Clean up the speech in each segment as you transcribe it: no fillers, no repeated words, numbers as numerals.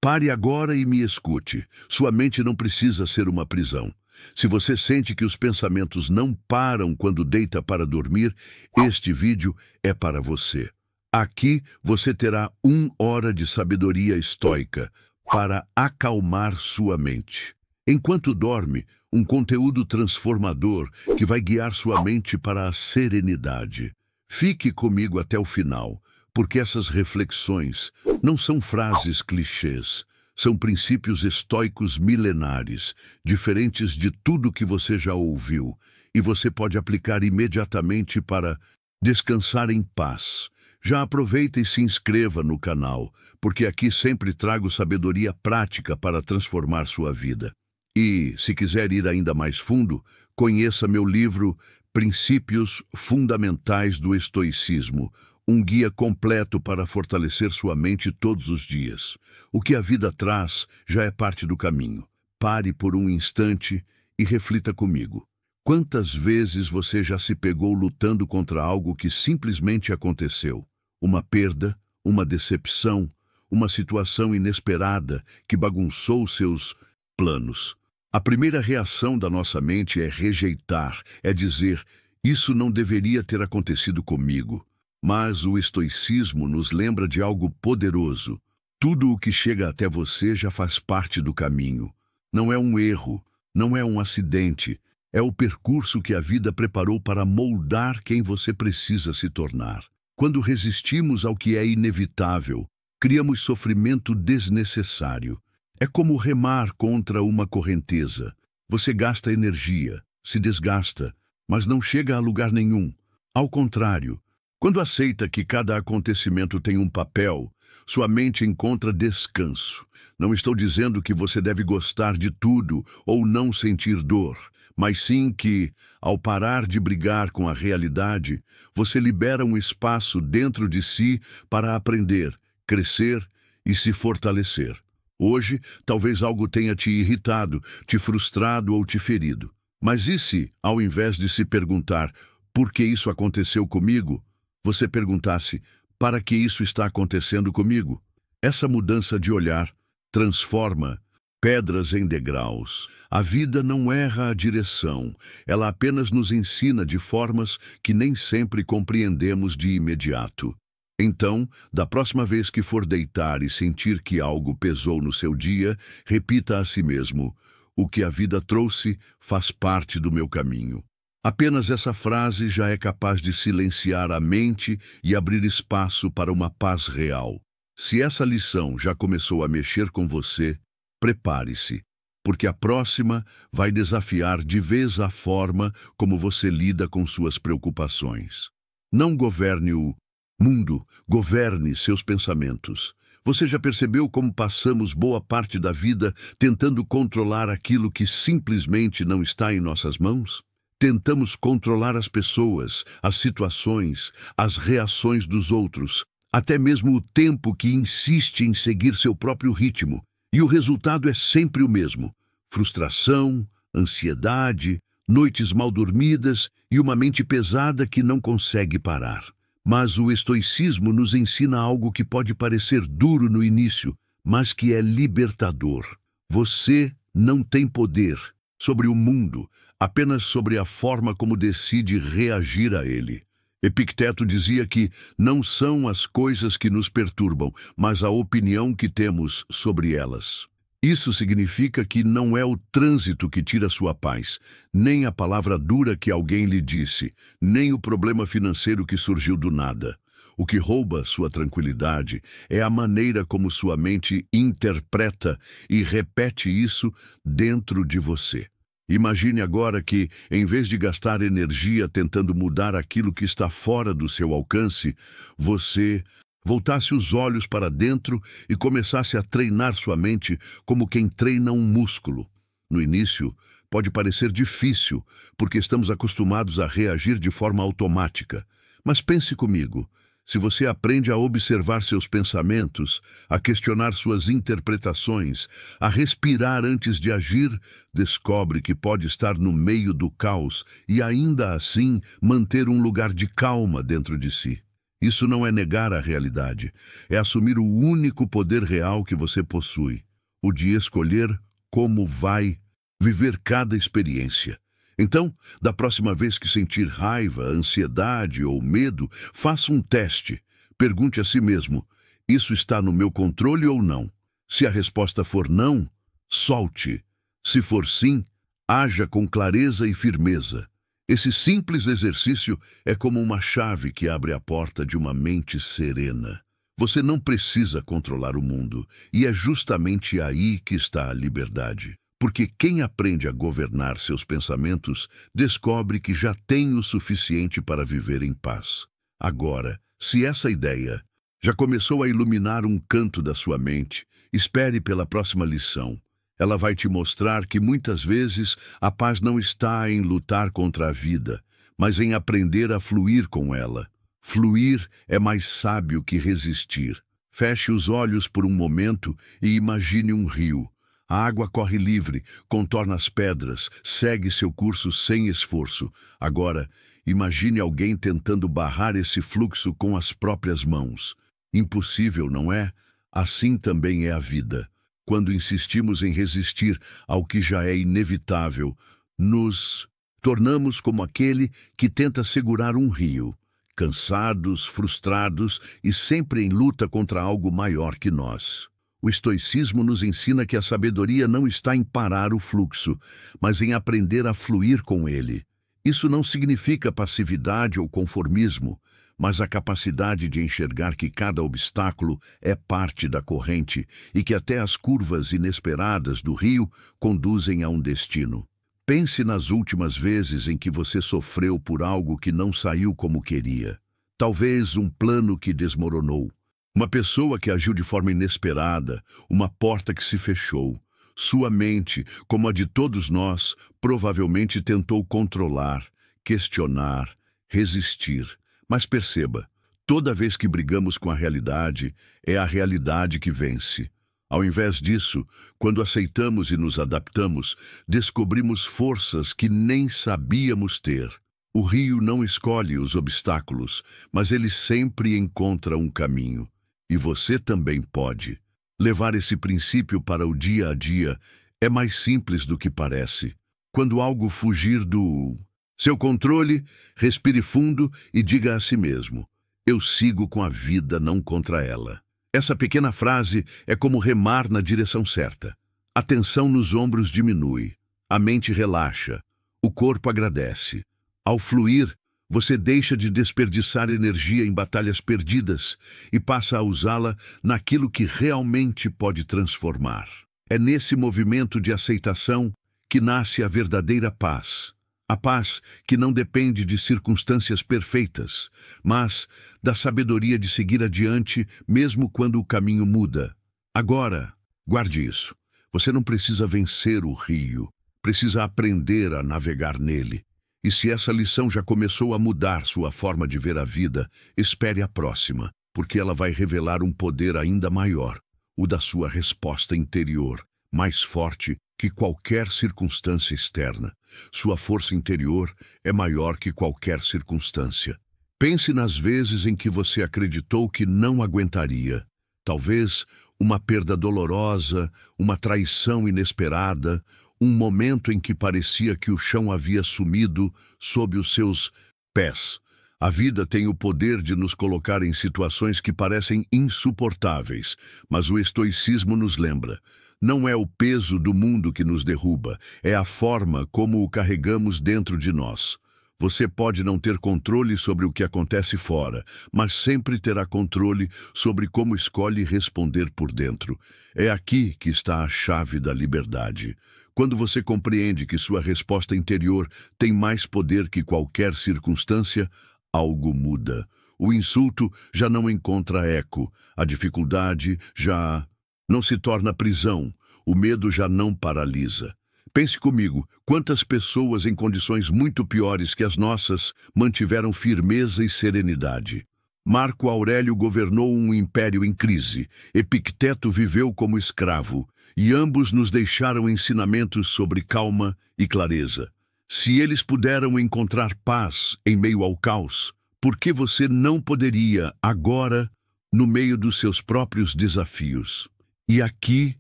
Pare agora e me escute. Sua mente não precisa ser uma prisão. Se você sente que os pensamentos não param quando deita para dormir, este vídeo é para você. Aqui você terá 1 hora de sabedoria estoica para acalmar sua mente. Enquanto dorme, um conteúdo transformador que vai guiar sua mente para a serenidade. Fique comigo até o final, porque essas reflexões não são frases clichês, são princípios estoicos milenares, diferentes de tudo que você já ouviu, e você pode aplicar imediatamente para descansar em paz. Já aproveita e se inscreva no canal, porque aqui sempre trago sabedoria prática para transformar sua vida. E, se quiser ir ainda mais fundo, conheça meu livro Princípios Fundamentais do Estoicismo, um guia completo para fortalecer sua mente todos os dias. O que a vida traz já é parte do caminho. Pare por um instante e reflita comigo. Quantas vezes você já se pegou lutando contra algo que simplesmente aconteceu? Uma perda, uma decepção, uma situação inesperada que bagunçou seus planos. A primeira reação da nossa mente é rejeitar, é dizer, isso não deveria ter acontecido comigo. Mas o estoicismo nos lembra de algo poderoso. Tudo o que chega até você já faz parte do caminho. Não é um erro, não é um acidente, é o percurso que a vida preparou para moldar quem você precisa se tornar. Quando resistimos ao que é inevitável, criamos sofrimento desnecessário. É como remar contra uma correnteza. Você gasta energia, se desgasta, mas não chega a lugar nenhum. Ao contrário, quando aceita que cada acontecimento tem um papel, sua mente encontra descanso. Não estou dizendo que você deve gostar de tudo ou não sentir dor, mas sim que, ao parar de brigar com a realidade, você libera um espaço dentro de si para aprender, crescer e se fortalecer. Hoje, talvez algo tenha te irritado, te frustrado ou te ferido. Mas e se, ao invés de se perguntar, por que isso aconteceu comigo, você perguntasse, para que isso está acontecendo comigo? Essa mudança de olhar transforma pedras em degraus. A vida não erra a direção, ela apenas nos ensina de formas que nem sempre compreendemos de imediato. Então, da próxima vez que for deitar e sentir que algo pesou no seu dia, repita a si mesmo, o que a vida trouxe faz parte do meu caminho. Apenas essa frase já é capaz de silenciar a mente e abrir espaço para uma paz real. Se essa lição já começou a mexer com você, prepare-se, porque a próxima vai desafiar de vez a forma como você lida com suas preocupações. Não governe o mundo, governe seus pensamentos. Você já percebeu como passamos boa parte da vida tentando controlar aquilo que simplesmente não está em nossas mãos? Tentamos controlar as pessoas, as situações, as reações dos outros, até mesmo o tempo que insiste em seguir seu próprio ritmo. E o resultado é sempre o mesmo: frustração, ansiedade, noites mal dormidas e uma mente pesada que não consegue parar. Mas o estoicismo nos ensina algo que pode parecer duro no início, mas que é libertador. Você não tem poder sobre o mundo, apenas sobre a forma como decide reagir a ele. Epicteto dizia que não são as coisas que nos perturbam, mas a opinião que temos sobre elas. Isso significa que não é o trânsito que tira sua paz, nem a palavra dura que alguém lhe disse, nem o problema financeiro que surgiu do nada. O que rouba sua tranquilidade é a maneira como sua mente interpreta e repete isso dentro de você. Imagine agora que, em vez de gastar energia tentando mudar aquilo que está fora do seu alcance, você voltasse os olhos para dentro e começasse a treinar sua mente como quem treina um músculo. No início, pode parecer difícil, porque estamos acostumados a reagir de forma automática. Mas pense comigo, se você aprende a observar seus pensamentos, a questionar suas interpretações, a respirar antes de agir, descobre que pode estar no meio do caos e ainda assim manter um lugar de calma dentro de si. Isso não é negar a realidade, é assumir o único poder real que você possui, o de escolher como vai viver cada experiência. Então, da próxima vez que sentir raiva, ansiedade ou medo, faça um teste. Pergunte a si mesmo: isso está no meu controle ou não? Se a resposta for não, solte. Se for sim, haja com clareza e firmeza. Esse simples exercício é como uma chave que abre a porta de uma mente serena. Você não precisa controlar o mundo, e é justamente aí que está a liberdade. Porque quem aprende a governar seus pensamentos descobre que já tem o suficiente para viver em paz. Agora, se essa ideia já começou a iluminar um canto da sua mente, espere pela próxima lição. Ela vai te mostrar que muitas vezes a paz não está em lutar contra a vida, mas em aprender a fluir com ela. Fluir é mais sábio que resistir. Feche os olhos por um momento e imagine um rio. A água corre livre, contorna as pedras, segue seu curso sem esforço. Agora, imagine alguém tentando barrar esse fluxo com as próprias mãos. Impossível, não é? Assim também é a vida. Quando insistimos em resistir ao que já é inevitável, nos tornamos como aquele que tenta segurar um rio, cansados, frustrados e sempre em luta contra algo maior que nós. O estoicismo nos ensina que a sabedoria não está em parar o fluxo, mas em aprender a fluir com ele. Isso não significa passividade ou conformismo, mas a capacidade de enxergar que cada obstáculo é parte da corrente e que até as curvas inesperadas do rio conduzem a um destino. Pense nas últimas vezes em que você sofreu por algo que não saiu como queria. Talvez um plano que desmoronou, uma pessoa que agiu de forma inesperada, uma porta que se fechou. Sua mente, como a de todos nós, provavelmente tentou controlar, questionar, resistir. Mas perceba, toda vez que brigamos com a realidade, é a realidade que vence. Ao invés disso, quando aceitamos e nos adaptamos, descobrimos forças que nem sabíamos ter. O rio não escolhe os obstáculos, mas ele sempre encontra um caminho. E você também pode. Levar esse princípio para o dia a dia é mais simples do que parece. Quando algo fugir do seu controle, respire fundo e diga a si mesmo: eu sigo com a vida, não contra ela. Essa pequena frase é como remar na direção certa. A tensão nos ombros diminui, a mente relaxa, o corpo agradece. Ao fluir, você deixa de desperdiçar energia em batalhas perdidas e passa a usá-la naquilo que realmente pode transformar. É nesse movimento de aceitação que nasce a verdadeira paz. A paz que não depende de circunstâncias perfeitas, mas da sabedoria de seguir adiante mesmo quando o caminho muda. Agora, guarde isso. Você não precisa vencer o rio, precisa aprender a navegar nele. E se essa lição já começou a mudar sua forma de ver a vida, espere a próxima, porque ela vai revelar um poder ainda maior, o da sua resposta interior, mais forte que qualquer circunstância externa. Sua força interior é maior que qualquer circunstância. Pense nas vezes em que você acreditou que não aguentaria. Talvez uma perda dolorosa, uma traição inesperada, um momento em que parecia que o chão havia sumido sob os seus pés. A vida tem o poder de nos colocar em situações que parecem insuportáveis, mas o estoicismo nos lembra: não é o peso do mundo que nos derruba, é a forma como o carregamos dentro de nós. Você pode não ter controle sobre o que acontece fora, mas sempre terá controle sobre como escolhe responder por dentro. É aqui que está a chave da liberdade. Quando você compreende que sua resposta interior tem mais poder que qualquer circunstância, algo muda. O insulto já não encontra eco, a dificuldade já não se torna prisão, o medo já não paralisa. Pense comigo, quantas pessoas em condições muito piores que as nossas mantiveram firmeza e serenidade. Marco Aurélio governou um império em crise, Epicteto viveu como escravo, e ambos nos deixaram ensinamentos sobre calma e clareza. Se eles puderam encontrar paz em meio ao caos, Por que você não poderia, agora, no meio dos seus próprios desafios? E aqui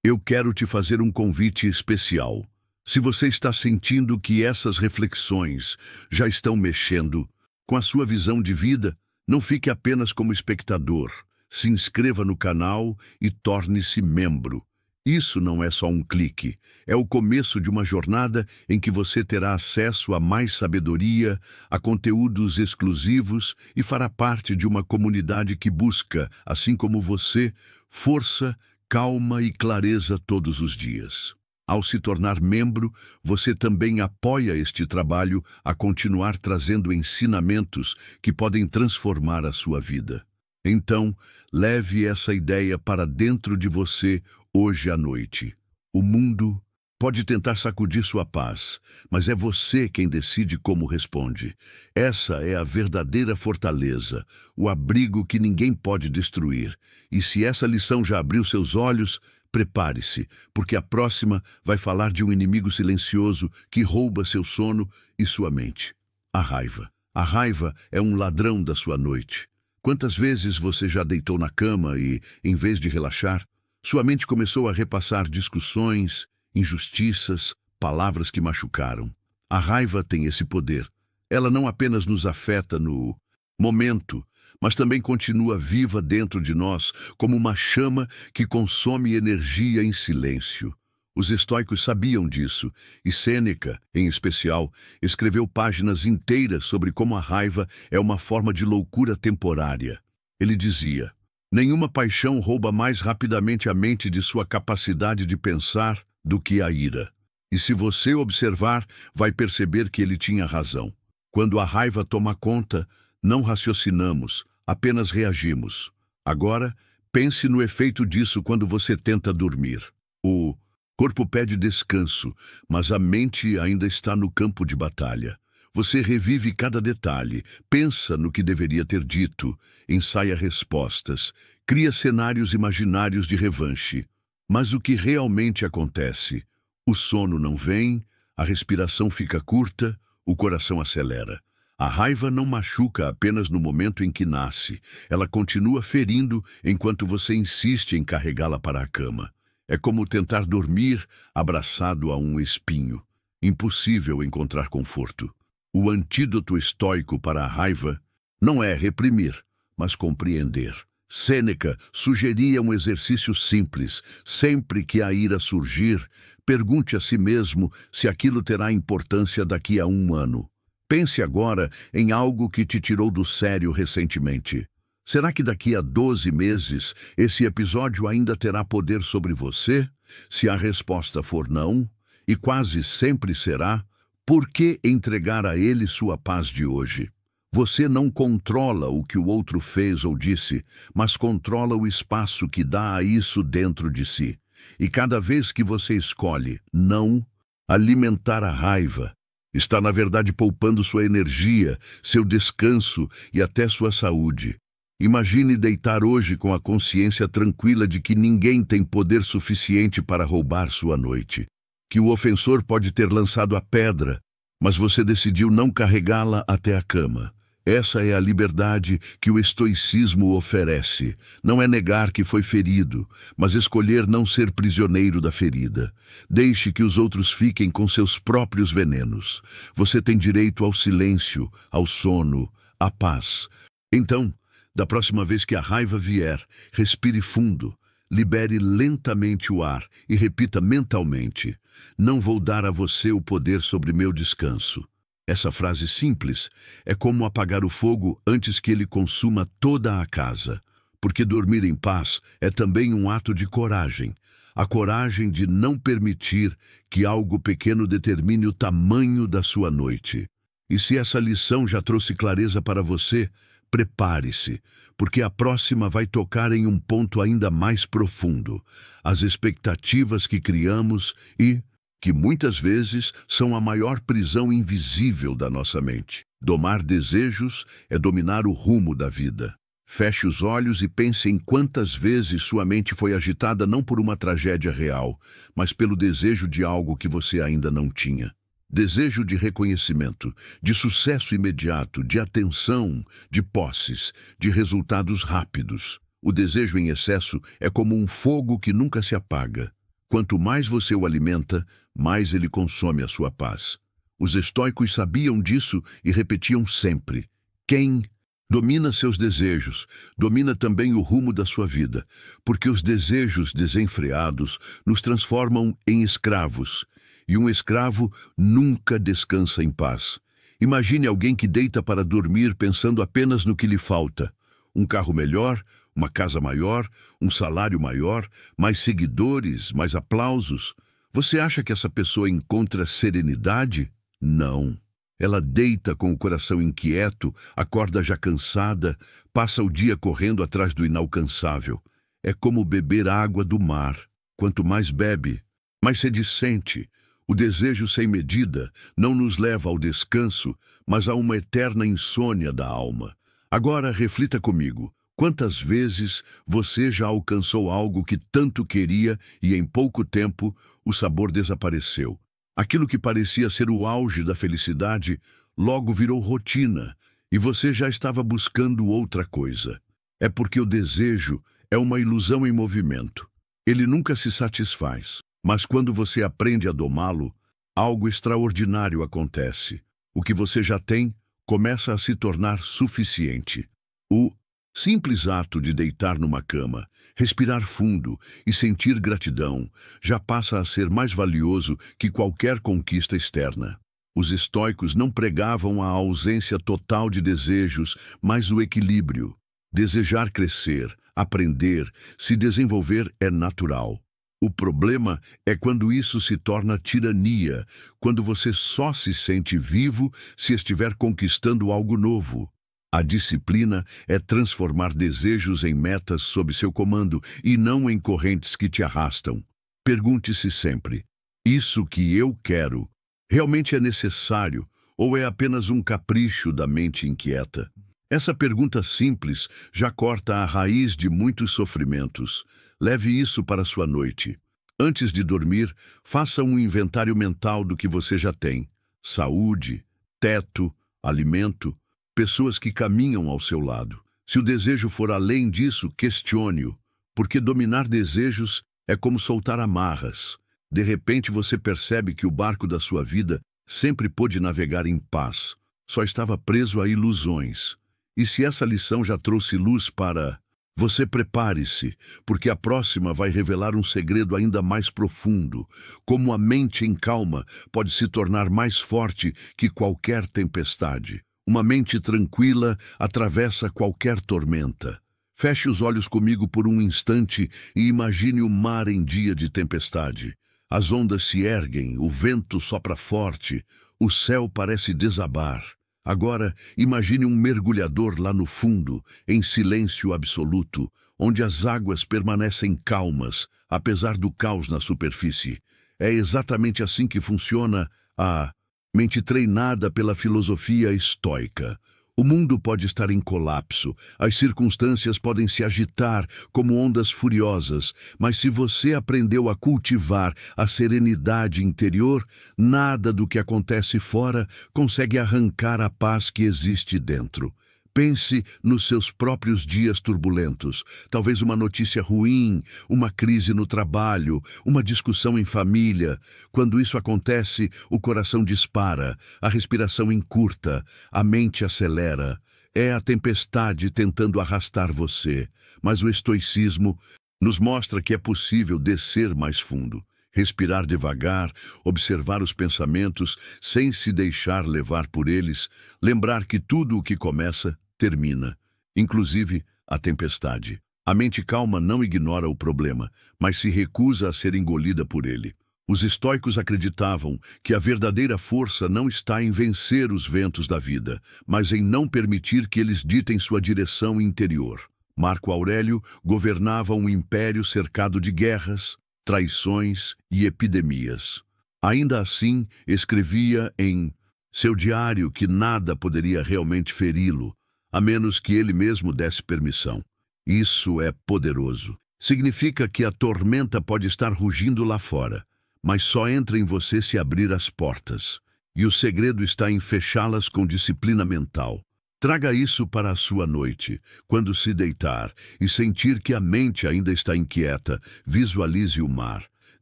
eu quero te fazer um convite especial. Se você está sentindo que essas reflexões já estão mexendo com a sua visão de vida, não fique apenas como espectador. Se inscreva no canal e torne-se membro. Isso não é só um clique, é o começo de uma jornada em que você terá acesso a mais sabedoria, a conteúdos exclusivos e fará parte de uma comunidade que busca, assim como você, força, calma e clareza todos os dias. Ao se tornar membro, você também apoia este trabalho a continuar trazendo ensinamentos que podem transformar a sua vida. Então, leve essa ideia para dentro de você hoje à noite. O mundo pode tentar sacudir sua paz, mas é você quem decide como responde. Essa é a verdadeira fortaleza, o abrigo que ninguém pode destruir. E se essa lição já abriu seus olhos, prepare-se, porque a próxima vai falar de um inimigo silencioso que rouba seu sono e sua mente. A raiva. A raiva é um ladrão da sua noite. Quantas vezes você já deitou na cama e, em vez de relaxar, sua mente começou a repassar discussões, injustiças, palavras que machucaram? A raiva tem esse poder. Ela não apenas nos afeta no momento, mas também continua viva dentro de nós como uma chama que consome energia em silêncio. Os estoicos sabiam disso, e Sêneca, em especial, escreveu páginas inteiras sobre como a raiva é uma forma de loucura temporária. Ele dizia: nenhuma paixão rouba mais rapidamente a mente de sua capacidade de pensar do que a ira. E se você observar, vai perceber que ele tinha razão. Quando a raiva toma conta, não raciocinamos, apenas reagimos. Agora, pense no efeito disso quando você tenta dormir. O corpo pede descanso, mas a mente ainda está no campo de batalha. Você revive cada detalhe, pensa no que deveria ter dito, ensaia respostas, cria cenários imaginários de revanche. Mas o que realmente acontece? O sono não vem, a respiração fica curta, o coração acelera. A raiva não machuca apenas no momento em que nasce, ela continua ferindo enquanto você insiste em carregá-la para a cama. É como tentar dormir abraçado a um espinho. Impossível encontrar conforto. O antídoto estoico para a raiva não é reprimir, mas compreender. Sêneca sugeria um exercício simples. Sempre que a ira surgir, pergunte a si mesmo se aquilo terá importância daqui a 1 ano. Pense agora em algo que te tirou do sério recentemente. Será que daqui a 12 meses esse episódio ainda terá poder sobre você? Se a resposta for não, e quase sempre será, por que entregar a ele sua paz de hoje? Você não controla o que o outro fez ou disse, mas controla o espaço que dá a isso dentro de si. E cada vez que você escolhe não alimentar a raiva, está na verdade poupando sua energia, seu descanso e até sua saúde. Imagine deitar hoje com a consciência tranquila de que ninguém tem poder suficiente para roubar sua noite. Que o ofensor pode ter lançado a pedra, mas você decidiu não carregá-la até a cama. Essa é a liberdade que o estoicismo oferece. Não é negar que foi ferido, mas escolher não ser prisioneiro da ferida. Deixe que os outros fiquem com seus próprios venenos. Você tem direito ao silêncio, ao sono, à paz. Então, da próxima vez que a raiva vier, respire fundo, libere lentamente o ar e repita mentalmente: não vou dar a você o poder sobre meu descanso. Essa frase simples é como apagar o fogo antes que ele consuma toda a casa, porque dormir em paz é também um ato de coragem, a coragem de não permitir que algo pequeno determine o tamanho da sua noite. E se essa lição já trouxe clareza para você, prepare-se, porque a próxima vai tocar em um ponto ainda mais profundo, as expectativas que criamos e que muitas vezes são a maior prisão invisível da nossa mente. Domar desejos é dominar o rumo da vida. Feche os olhos e pense em quantas vezes sua mente foi agitada não por uma tragédia real, mas pelo desejo de algo que você ainda não tinha. Desejo de reconhecimento, de sucesso imediato, de atenção, de posses, de resultados rápidos. O desejo em excesso é como um fogo que nunca se apaga. Quanto mais você o alimenta, mais ele consome a sua paz. Os estoicos sabiam disso e repetiam sempre: quem domina seus desejos, domina também o rumo da sua vida, porque os desejos desenfreados nos transformam em escravos, e um escravo nunca descansa em paz. Imagine alguém que deita para dormir pensando apenas no que lhe falta: um carro melhor, uma casa maior, um salário maior, mais seguidores, mais aplausos. Você acha que essa pessoa encontra serenidade? Não. Ela deita com o coração inquieto, acorda já cansada, passa o dia correndo atrás do inalcançável. É como beber água do mar. Quanto mais bebe, mais sede sente. O desejo sem medida não nos leva ao descanso, mas a uma eterna insônia da alma. Agora reflita comigo. Quantas vezes você já alcançou algo que tanto queria e em pouco tempo o sabor desapareceu? Aquilo que parecia ser o auge da felicidade logo virou rotina e você já estava buscando outra coisa. É porque o desejo é uma ilusão em movimento. Ele nunca se satisfaz, mas quando você aprende a domá-lo, algo extraordinário acontece. O que você já tem começa a se tornar suficiente. O simples ato de deitar numa cama, respirar fundo e sentir gratidão já passa a ser mais valioso que qualquer conquista externa. Os estoicos não pregavam a ausência total de desejos, mas o equilíbrio. Desejar crescer, aprender, se desenvolver é natural. O problema é quando isso se torna tirania, quando você só se sente vivo se estiver conquistando algo novo. A disciplina é transformar desejos em metas sob seu comando e não em correntes que te arrastam. Pergunte-se sempre: isso que eu quero realmente é necessário ou é apenas um capricho da mente inquieta? Essa pergunta simples já corta a raiz de muitos sofrimentos. Leve isso para sua noite. Antes de dormir, faça um inventário mental do que você já tem: saúde, teto, alimento, pessoas que caminham ao seu lado. Se o desejo for além disso, questione-o, porque dominar desejos é como soltar amarras. De repente você percebe que o barco da sua vida sempre pôde navegar em paz, só estava preso a ilusões. E se essa lição já trouxe luz para você, prepare-se, porque a próxima vai revelar um segredo ainda mais profundo: como a mente em calma pode se tornar mais forte que qualquer tempestade. Uma mente tranquila atravessa qualquer tormenta. Feche os olhos comigo por um instante e imagine o mar em dia de tempestade. As ondas se erguem, o vento sopra forte, o céu parece desabar. Agora, imagine um mergulhador lá no fundo, em silêncio absoluto, onde as águas permanecem calmas, apesar do caos na superfície. É exatamente assim que funciona a mente treinada pela filosofia estoica. O mundo pode estar em colapso, as circunstâncias podem se agitar como ondas furiosas, mas se você aprendeu a cultivar a serenidade interior, nada do que acontece fora consegue arrancar a paz que existe dentro. Pense nos seus próprios dias turbulentos, talvez uma notícia ruim, uma crise no trabalho, uma discussão em família. Quando isso acontece, o coração dispara, a respiração encurta, a mente acelera. É a tempestade tentando arrastar você, mas o estoicismo nos mostra que é possível descer mais fundo. Respirar devagar, observar os pensamentos sem se deixar levar por eles, lembrar que tudo o que começa, termina, inclusive a tempestade. A mente calma não ignora o problema, mas se recusa a ser engolida por ele. Os estoicos acreditavam que a verdadeira força não está em vencer os ventos da vida, mas em não permitir que eles ditem sua direção interior. Marco Aurélio governava um império cercado de guerras, traições e epidemias. Ainda assim, escrevia em seu diário que nada poderia realmente feri-lo, a menos que ele mesmo desse permissão. Isso é poderoso. Significa que a tormenta pode estar rugindo lá fora, mas só entra em você se abrir as portas. E o segredo está em fechá-las com disciplina mental. Traga isso para a sua noite. Quando se deitar e sentir que a mente ainda está inquieta, visualize o mar.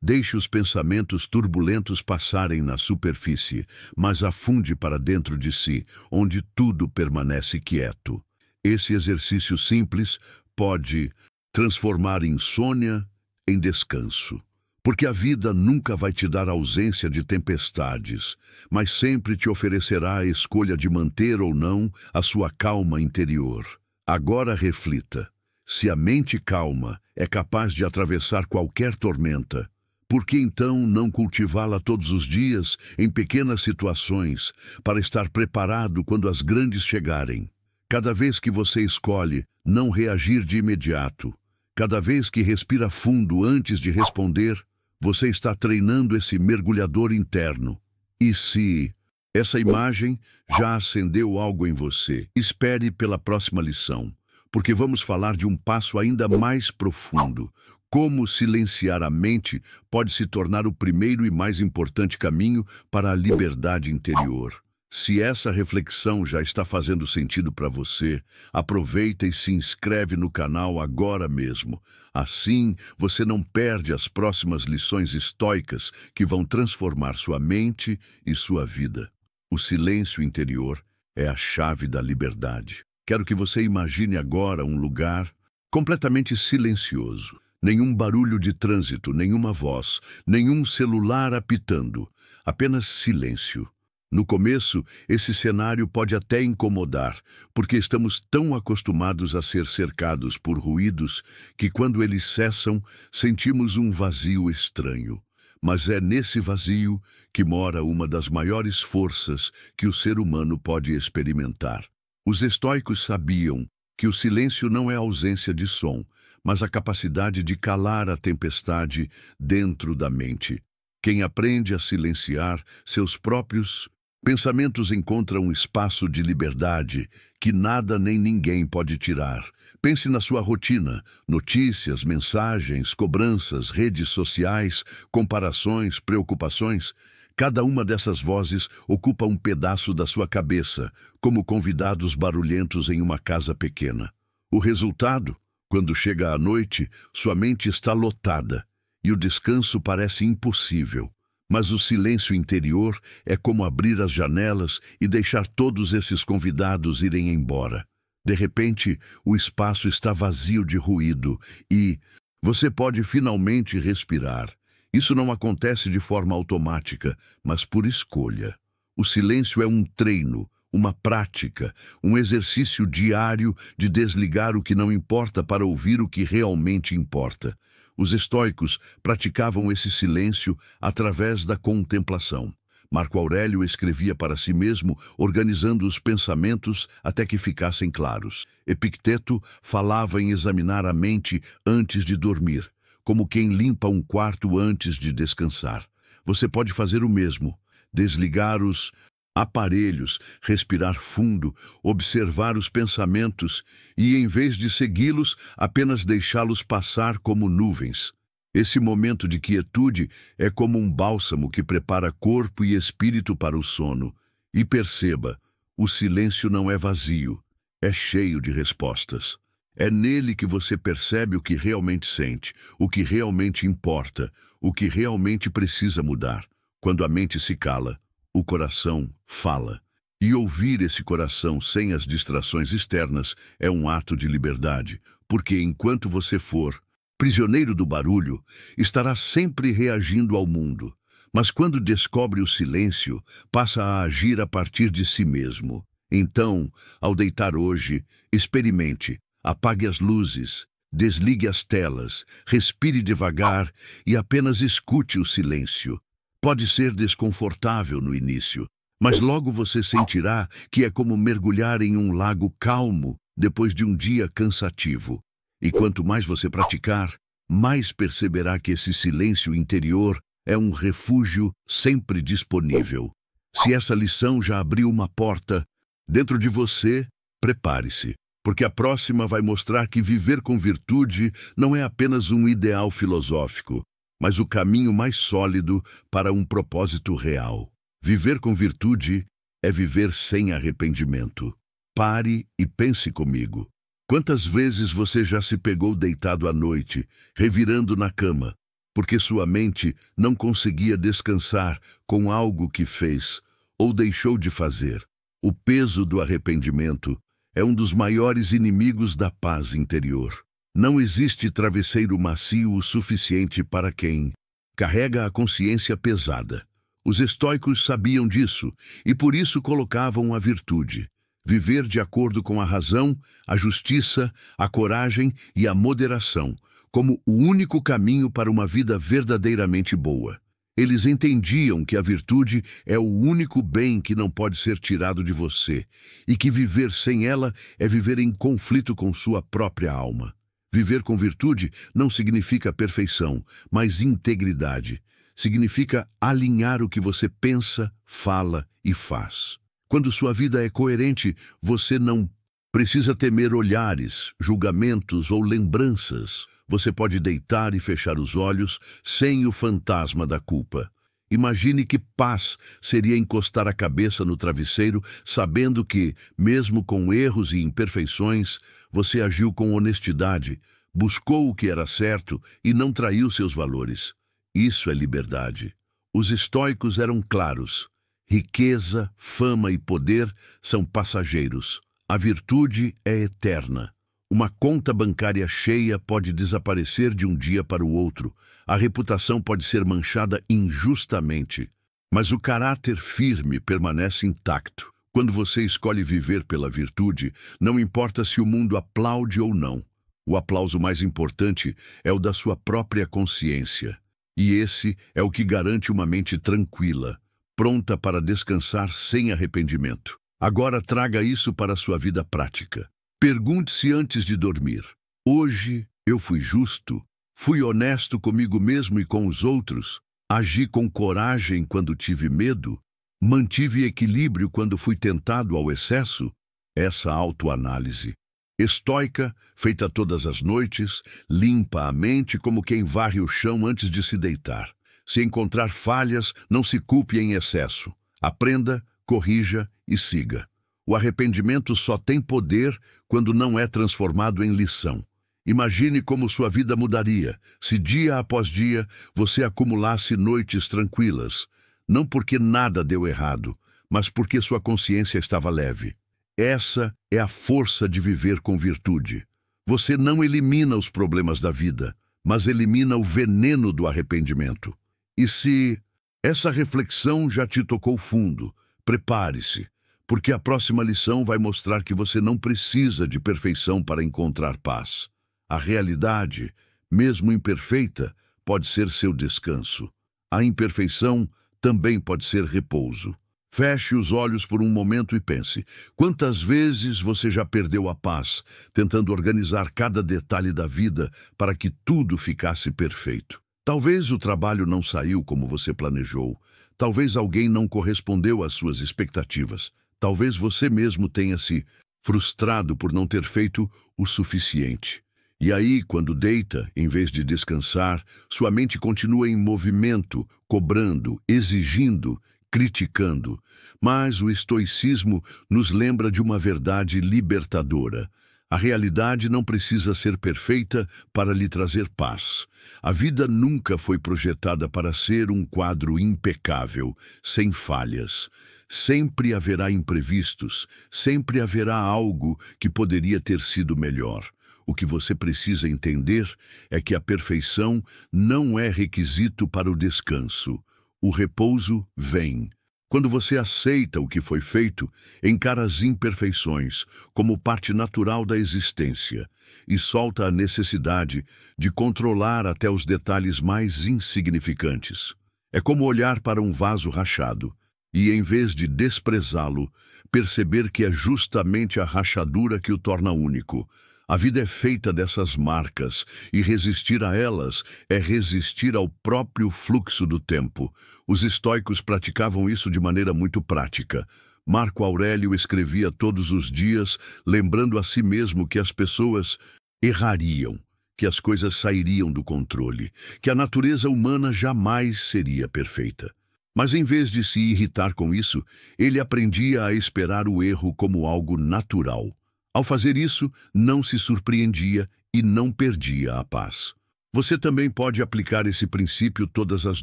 Deixe os pensamentos turbulentos passarem na superfície, mas afunde para dentro de si, onde tudo permanece quieto. Esse exercício simples pode transformar insônia em descanso. Porque a vida nunca vai te dar ausência de tempestades, mas sempre te oferecerá a escolha de manter ou não a sua calma interior. Agora reflita: se a mente calma é capaz de atravessar qualquer tormenta, por que então não cultivá-la todos os dias em pequenas situações para estar preparado quando as grandes chegarem? Cada vez que você escolhe não reagir de imediato, cada vez que respira fundo antes de responder, você está treinando esse mergulhador interno. E se essa imagem já acendeu algo em você, espere pela próxima lição, porque vamos falar de um passo ainda mais profundo. Como silenciar a mente pode se tornar o primeiro e mais importante caminho para a liberdade interior. Se essa reflexão já está fazendo sentido para você, aproveita e se inscreve no canal agora mesmo. Assim, você não perde as próximas lições estoicas que vão transformar sua mente e sua vida. O silêncio interior é a chave da liberdade. Quero que você imagine agora um lugar completamente silencioso. Nenhum barulho de trânsito, nenhuma voz, nenhum celular apitando. Apenas silêncio. No começo, esse cenário pode até incomodar, porque estamos tão acostumados a ser cercados por ruídos que, quando eles cessam, sentimos um vazio estranho. Mas é nesse vazio que mora uma das maiores forças que o ser humano pode experimentar. Os estoicos sabiam que o silêncio não é ausência de som, mas a capacidade de calar a tempestade dentro da mente. Quem aprende a silenciar seus próprios pensamentos encontra um espaço de liberdade que nada nem ninguém pode tirar. Pense na sua rotina: notícias, mensagens, cobranças, redes sociais, comparações, preocupações. Cada uma dessas vozes ocupa um pedaço da sua cabeça, como convidados barulhentos em uma casa pequena. O resultado? Quando chega a noite, sua mente está lotada e o descanso parece impossível. Mas o silêncio interior é como abrir as janelas e deixar todos esses convidados irem embora. De repente, o espaço está vazio de ruído e você pode finalmente respirar. Isso não acontece de forma automática, mas por escolha. O silêncio é um treino, uma prática, um exercício diário de desligar o que não importa para ouvir o que realmente importa. Os estoicos praticavam esse silêncio através da contemplação. Marco Aurélio escrevia para si mesmo, organizando os pensamentos até que ficassem claros. Epicteto falava em examinar a mente antes de dormir, como quem limpa um quarto antes de descansar. Você pode fazer o mesmo, desligar os aparelhos, respirar fundo, observar os pensamentos e, em vez de segui-los, apenas deixá-los passar como nuvens. Esse momento de quietude é como um bálsamo que prepara corpo e espírito para o sono. E perceba, o silêncio não é vazio, é cheio de respostas. É nele que você percebe o que realmente sente, o que realmente importa, o que realmente precisa mudar. Quando a mente se cala, o coração fala. E ouvir esse coração sem as distrações externas é um ato de liberdade, porque enquanto você for prisioneiro do barulho, estará sempre reagindo ao mundo. Mas quando descobre o silêncio, passa a agir a partir de si mesmo. Então, ao deitar hoje, experimente, apague as luzes, desligue as telas, respire devagar e apenas escute o silêncio. Pode ser desconfortável no início, mas logo você sentirá que é como mergulhar em um lago calmo depois de um dia cansativo. E quanto mais você praticar, mais perceberá que esse silêncio interior é um refúgio sempre disponível. Se essa lição já abriu uma porta dentro de você, prepare-se, porque a próxima vai mostrar que viver com virtude não é apenas um ideal filosófico, mas o caminho mais sólido para um propósito real. Viver com virtude é viver sem arrependimento. Pare e pense comigo. Quantas vezes você já se pegou deitado à noite, revirando na cama, porque sua mente não conseguia descansar com algo que fez ou deixou de fazer? O peso do arrependimento é um dos maiores inimigos da paz interior. Não existe travesseiro macio o suficiente para quem carrega a consciência pesada. Os estoicos sabiam disso e por isso colocavam a virtude, viver de acordo com a razão, a justiça, a coragem e a moderação, como o único caminho para uma vida verdadeiramente boa. Eles entendiam que a virtude é o único bem que não pode ser tirado de você e que viver sem ela é viver em conflito com sua própria alma. Viver com virtude não significa perfeição, mas integridade. Significa alinhar o que você pensa, fala e faz. Quando sua vida é coerente, você não precisa temer olhares, julgamentos ou lembranças. Você pode deitar e fechar os olhos sem o fantasma da culpa. Imagine que paz seria encostar a cabeça no travesseiro, sabendo que, mesmo com erros e imperfeições, você agiu com honestidade, buscou o que era certo e não traiu seus valores. Isso é liberdade. Os estoicos eram claros. Riqueza, fama e poder são passageiros. A virtude é eterna. Uma conta bancária cheia pode desaparecer de um dia para o outro. A reputação pode ser manchada injustamente. Mas o caráter firme permanece intacto. Quando você escolhe viver pela virtude, não importa se o mundo aplaude ou não. O aplauso mais importante é o da sua própria consciência. E esse é o que garante uma mente tranquila, pronta para descansar sem arrependimento. Agora traga isso para a sua vida prática. Pergunte-se antes de dormir: hoje eu fui justo? Fui honesto comigo mesmo e com os outros? Agi com coragem quando tive medo? Mantive equilíbrio quando fui tentado ao excesso? Essa autoanálise estoica, feita todas as noites, limpa a mente como quem varre o chão antes de se deitar. Se encontrar falhas, não se culpe em excesso. Aprenda, corrija e siga. O arrependimento só tem poder quando não é transformado em lição. Imagine como sua vida mudaria se dia após dia você acumulasse noites tranquilas, não porque nada deu errado, mas porque sua consciência estava leve. Essa é a força de viver com virtude. Você não elimina os problemas da vida, mas elimina o veneno do arrependimento. E se essa reflexão já te tocou fundo, prepare-se, porque a próxima lição vai mostrar que você não precisa de perfeição para encontrar paz. A realidade, mesmo imperfeita, pode ser seu descanso. A imperfeição também pode ser repouso. Feche os olhos por um momento e pense: quantas vezes você já perdeu a paz, tentando organizar cada detalhe da vida para que tudo ficasse perfeito? Talvez o trabalho não saiu como você planejou. Talvez alguém não correspondeu às suas expectativas. Talvez você mesmo tenha se frustrado por não ter feito o suficiente. E aí, quando deita, em vez de descansar, sua mente continua em movimento, cobrando, exigindo, criticando. Mas o estoicismo nos lembra de uma verdade libertadora. A realidade não precisa ser perfeita para lhe trazer paz. A vida nunca foi projetada para ser um quadro impecável, sem falhas. Sempre haverá imprevistos, sempre haverá algo que poderia ter sido melhor. O que você precisa entender é que a perfeição não é requisito para o descanso. O repouso vem. Quando você aceita o que foi feito, encara as imperfeições como parte natural da existência e solta a necessidade de controlar até os detalhes mais insignificantes. É como olhar para um vaso rachado e, em vez de desprezá-lo, perceber que é justamente a rachadura que o torna único. A vida é feita dessas marcas, e resistir a elas é resistir ao próprio fluxo do tempo. Os estoicos praticavam isso de maneira muito prática. Marco Aurélio escrevia todos os dias, lembrando a si mesmo que as pessoas errariam, que as coisas sairiam do controle, que a natureza humana jamais seria perfeita. Mas em vez de se irritar com isso, ele aprendia a esperar o erro como algo natural. Ao fazer isso, não se surpreendia e não perdia a paz. Você também pode aplicar esse princípio todas as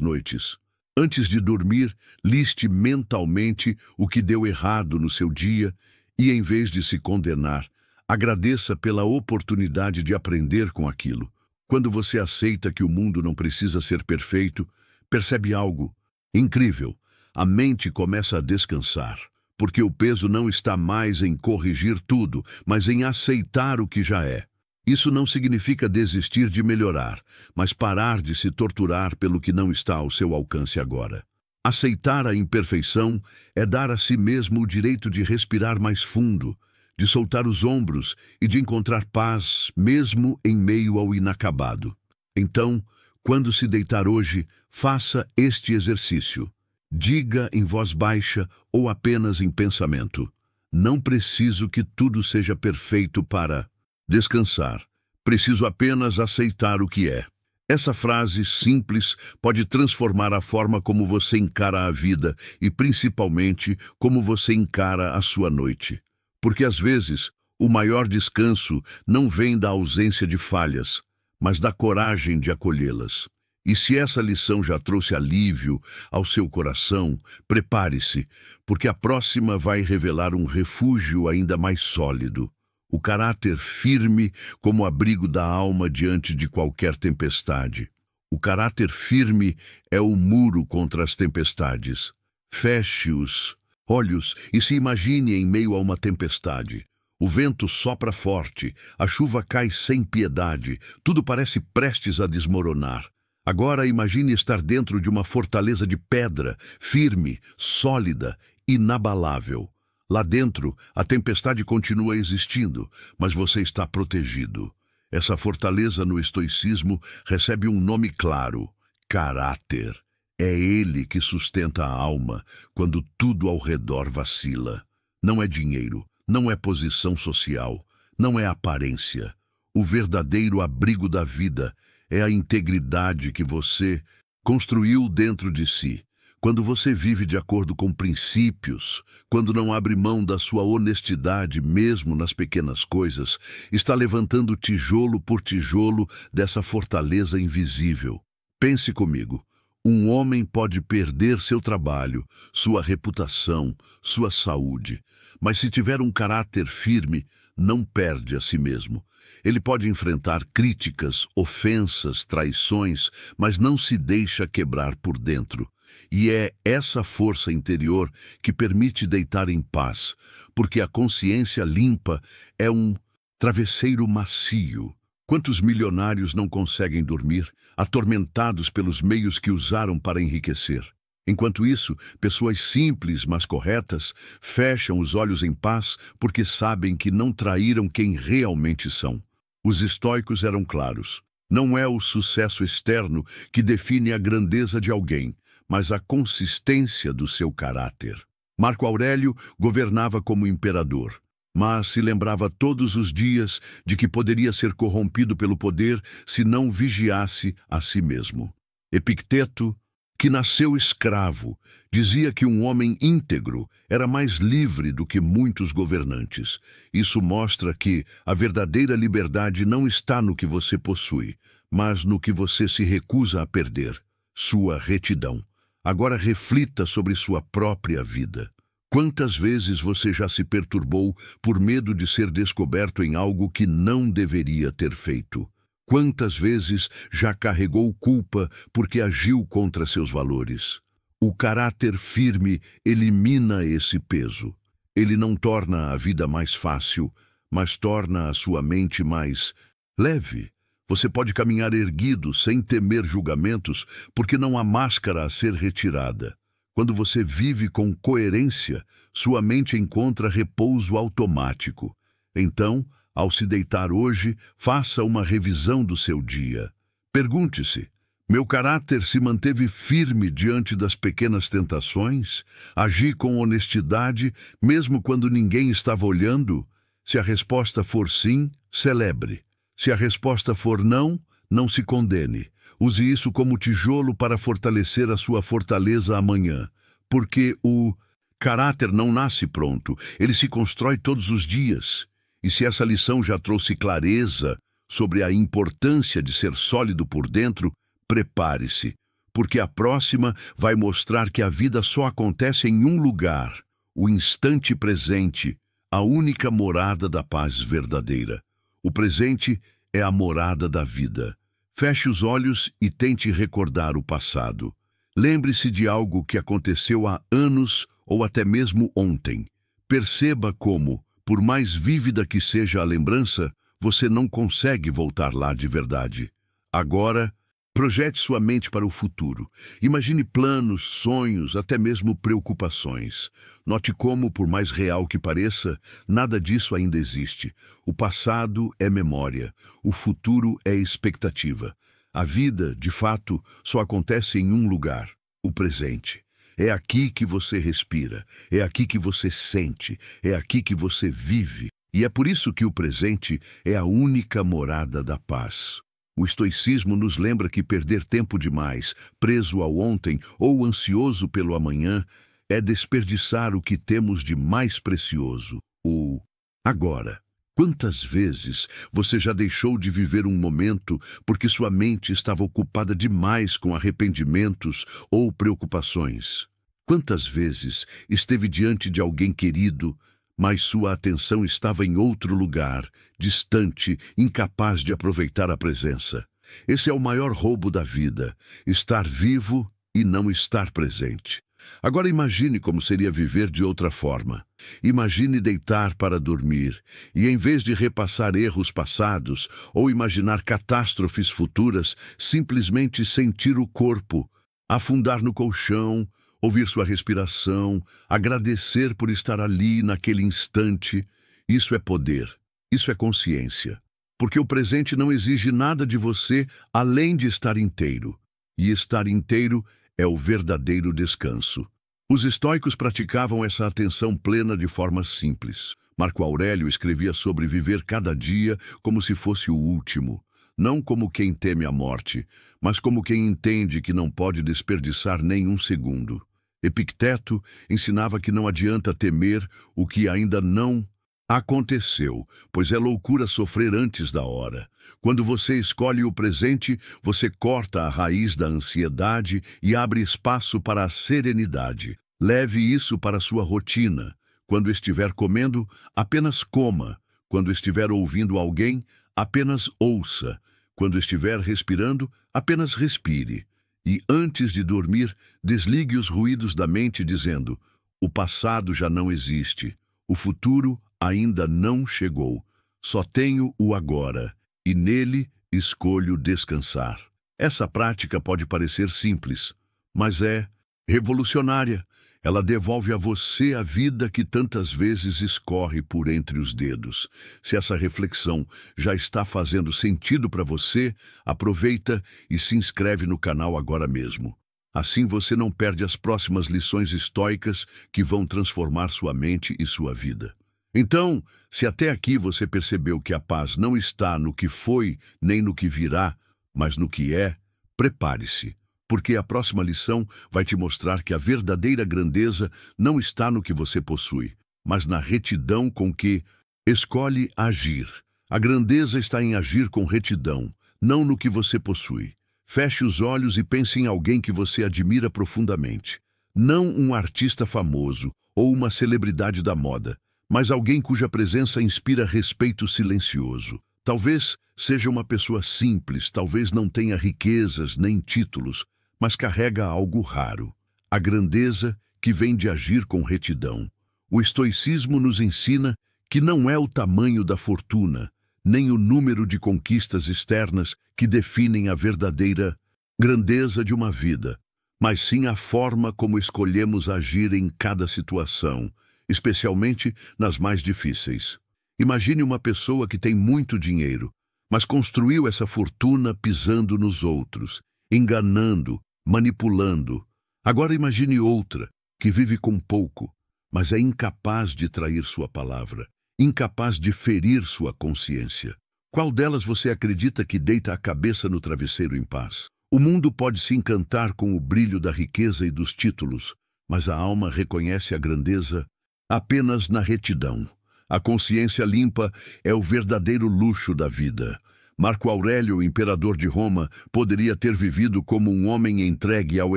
noites. Antes de dormir, liste mentalmente o que deu errado no seu dia e, em vez de se condenar, agradeça pela oportunidade de aprender com aquilo. Quando você aceita que o mundo não precisa ser perfeito, percebe algo incrível. A mente começa a descansar, porque o peso não está mais em corrigir tudo, mas em aceitar o que já é. Isso não significa desistir de melhorar, mas parar de se torturar pelo que não está ao seu alcance agora. Aceitar a imperfeição é dar a si mesmo o direito de respirar mais fundo, de soltar os ombros e de encontrar paz, mesmo em meio ao inacabado. Então, quando se deitar hoje, faça este exercício. Diga em voz baixa ou apenas em pensamento: não preciso que tudo seja perfeito para descansar. Preciso apenas aceitar o que é. Essa frase simples pode transformar a forma como você encara a vida e, principalmente, como você encara a sua noite. Porque, às vezes, o maior descanso não vem da ausência de falhas, mas da coragem de acolhê-las. E se essa lição já trouxe alívio ao seu coração, prepare-se, porque a próxima vai revelar um refúgio ainda mais sólido. O caráter firme como abrigo da alma diante de qualquer tempestade. O caráter firme é o muro contra as tempestades. Feche os olhos e se imagine em meio a uma tempestade. O vento sopra forte, a chuva cai sem piedade, tudo parece prestes a desmoronar. Agora imagine estar dentro de uma fortaleza de pedra, firme, sólida, inabalável. Lá dentro, a tempestade continua existindo, mas você está protegido. Essa fortaleza no estoicismo recebe um nome claro: caráter. É ele que sustenta a alma quando tudo ao redor vacila. Não é dinheiro, não é posição social, não é aparência. O verdadeiro abrigo da vida é a integridade que você construiu dentro de si. Quando você vive de acordo com princípios, quando não abre mão da sua honestidade mesmo nas pequenas coisas, está levantando tijolo por tijolo dessa fortaleza invisível. Pense comigo. Um homem pode perder seu trabalho, sua reputação, sua saúde, mas se tiver um caráter firme, não perde a si mesmo. Ele pode enfrentar críticas, ofensas, traições, mas não se deixa quebrar por dentro. E é essa força interior que permite deitar em paz, porque a consciência limpa é um travesseiro macio. Quantos milionários não conseguem dormir, atormentados pelos meios que usaram para enriquecer? Enquanto isso, pessoas simples, mas corretas, fecham os olhos em paz porque sabem que não traíram quem realmente são. Os estoicos eram claros. Não é o sucesso externo que define a grandeza de alguém, mas a consistência do seu caráter. Marco Aurélio governava como imperador, mas se lembrava todos os dias de que poderia ser corrompido pelo poder se não vigiasse a si mesmo. Epicteto, que nasceu escravo, dizia que um homem íntegro era mais livre do que muitos governantes. Isso mostra que a verdadeira liberdade não está no que você possui, mas no que você se recusa a perder, sua retidão. Agora reflita sobre sua própria vida. Quantas vezes você já se perturbou por medo de ser descoberto em algo que não deveria ter feito? Quantas vezes já carregou culpa porque agiu contra seus valores? O caráter firme elimina esse peso. Ele não torna a vida mais fácil, mas torna a sua mente mais leve. Você pode caminhar erguido, sem temer julgamentos, porque não há máscara a ser retirada. Quando você vive com coerência, sua mente encontra repouso automático. Então, ao se deitar hoje, faça uma revisão do seu dia. Pergunte-se: meu caráter se manteve firme diante das pequenas tentações? Agi com honestidade, mesmo quando ninguém estava olhando? Se a resposta for sim, celebre. Se a resposta for não, não se condene. Use isso como tijolo para fortalecer a sua fortaleza amanhã, porque o caráter não nasce pronto, ele se constrói todos os dias. E se essa lição já trouxe clareza sobre a importância de ser sólido por dentro, prepare-se, porque a próxima vai mostrar que a vida só acontece em um lugar, o instante presente, a única morada da paz verdadeira. O presente é a morada da vida. Feche os olhos e tente recordar o passado. Lembre-se de algo que aconteceu há anos ou até mesmo ontem. Perceba como, por mais vívida que seja a lembrança, você não consegue voltar lá de verdade. Agora, projete sua mente para o futuro. Imagine planos, sonhos, até mesmo preocupações. Note como, por mais real que pareça, nada disso ainda existe. O passado é memória, o futuro é expectativa. A vida, de fato, só acontece em um lugar, o presente. É aqui que você respira, é aqui que você sente, é aqui que você vive. E é por isso que o presente é a única morada da paz. O estoicismo nos lembra que perder tempo demais, preso ao ontem ou ansioso pelo amanhã, é desperdiçar o que temos de mais precioso, o agora. Quantas vezes você já deixou de viver um momento porque sua mente estava ocupada demais com arrependimentos ou preocupações? Quantas vezes esteve diante de alguém querido, mas sua atenção estava em outro lugar, distante, incapaz de aproveitar a presença? Esse é o maior roubo da vida, estar vivo e não estar presente. Agora imagine como seria viver de outra forma. Imagine deitar para dormir e, em vez de repassar erros passados ou imaginar catástrofes futuras, simplesmente sentir o corpo, afundar no colchão, ouvir sua respiração, agradecer por estar ali naquele instante. Isso é poder, isso é consciência. Porque o presente não exige nada de você além de estar inteiro. E estar inteiro é o verdadeiro descanso. Os estoicos praticavam essa atenção plena de forma simples. Marco Aurélio escrevia sobre viver cada dia como se fosse o último, não como quem teme a morte, mas como quem entende que não pode desperdiçar nenhum segundo. Epicteto ensinava que não adianta temer o que ainda não aconteceu, pois é loucura sofrer antes da hora. Quando você escolhe o presente, você corta a raiz da ansiedade e abre espaço para a serenidade. Leve isso para sua rotina. Quando estiver comendo, apenas coma. Quando estiver ouvindo alguém, apenas ouça. Quando estiver respirando, apenas respire. E antes de dormir, desligue os ruídos da mente dizendo: o passado já não existe, o futuro ainda não chegou. Só tenho o agora, e nele escolho descansar. Essa prática pode parecer simples, mas é revolucionária. Ela devolve a você a vida que tantas vezes escorre por entre os dedos. Se essa reflexão já está fazendo sentido para você, aproveita e se inscreve no canal agora mesmo. Assim você não perde as próximas lições estoicas que vão transformar sua mente e sua vida. Então, se até aqui você percebeu que a paz não está no que foi nem no que virá, mas no que é, prepare-se, porque a próxima lição vai te mostrar que a verdadeira grandeza não está no que você possui, mas na retidão com que escolhe agir. A grandeza está em agir com retidão, não no que você possui. Feche os olhos e pense em alguém que você admira profundamente. Não um artista famoso ou uma celebridade da moda, mas alguém cuja presença inspira respeito silencioso. Talvez seja uma pessoa simples, talvez não tenha riquezas nem títulos, mas carrega algo raro, a grandeza que vem de agir com retidão. O estoicismo nos ensina que não é o tamanho da fortuna, nem o número de conquistas externas que definem a verdadeira grandeza de uma vida, mas sim a forma como escolhemos agir em cada situação, especialmente nas mais difíceis. Imagine uma pessoa que tem muito dinheiro, mas construiu essa fortuna pisando nos outros, enganando, manipulando. Agora imagine outra, que vive com pouco, mas é incapaz de trair sua palavra, incapaz de ferir sua consciência. Qual delas você acredita que deita a cabeça no travesseiro em paz? O mundo pode se encantar com o brilho da riqueza e dos títulos, mas a alma reconhece a grandeza apenas na retidão. A consciência limpa é o verdadeiro luxo da vida. Marco Aurélio, imperador de Roma, poderia ter vivido como um homem entregue ao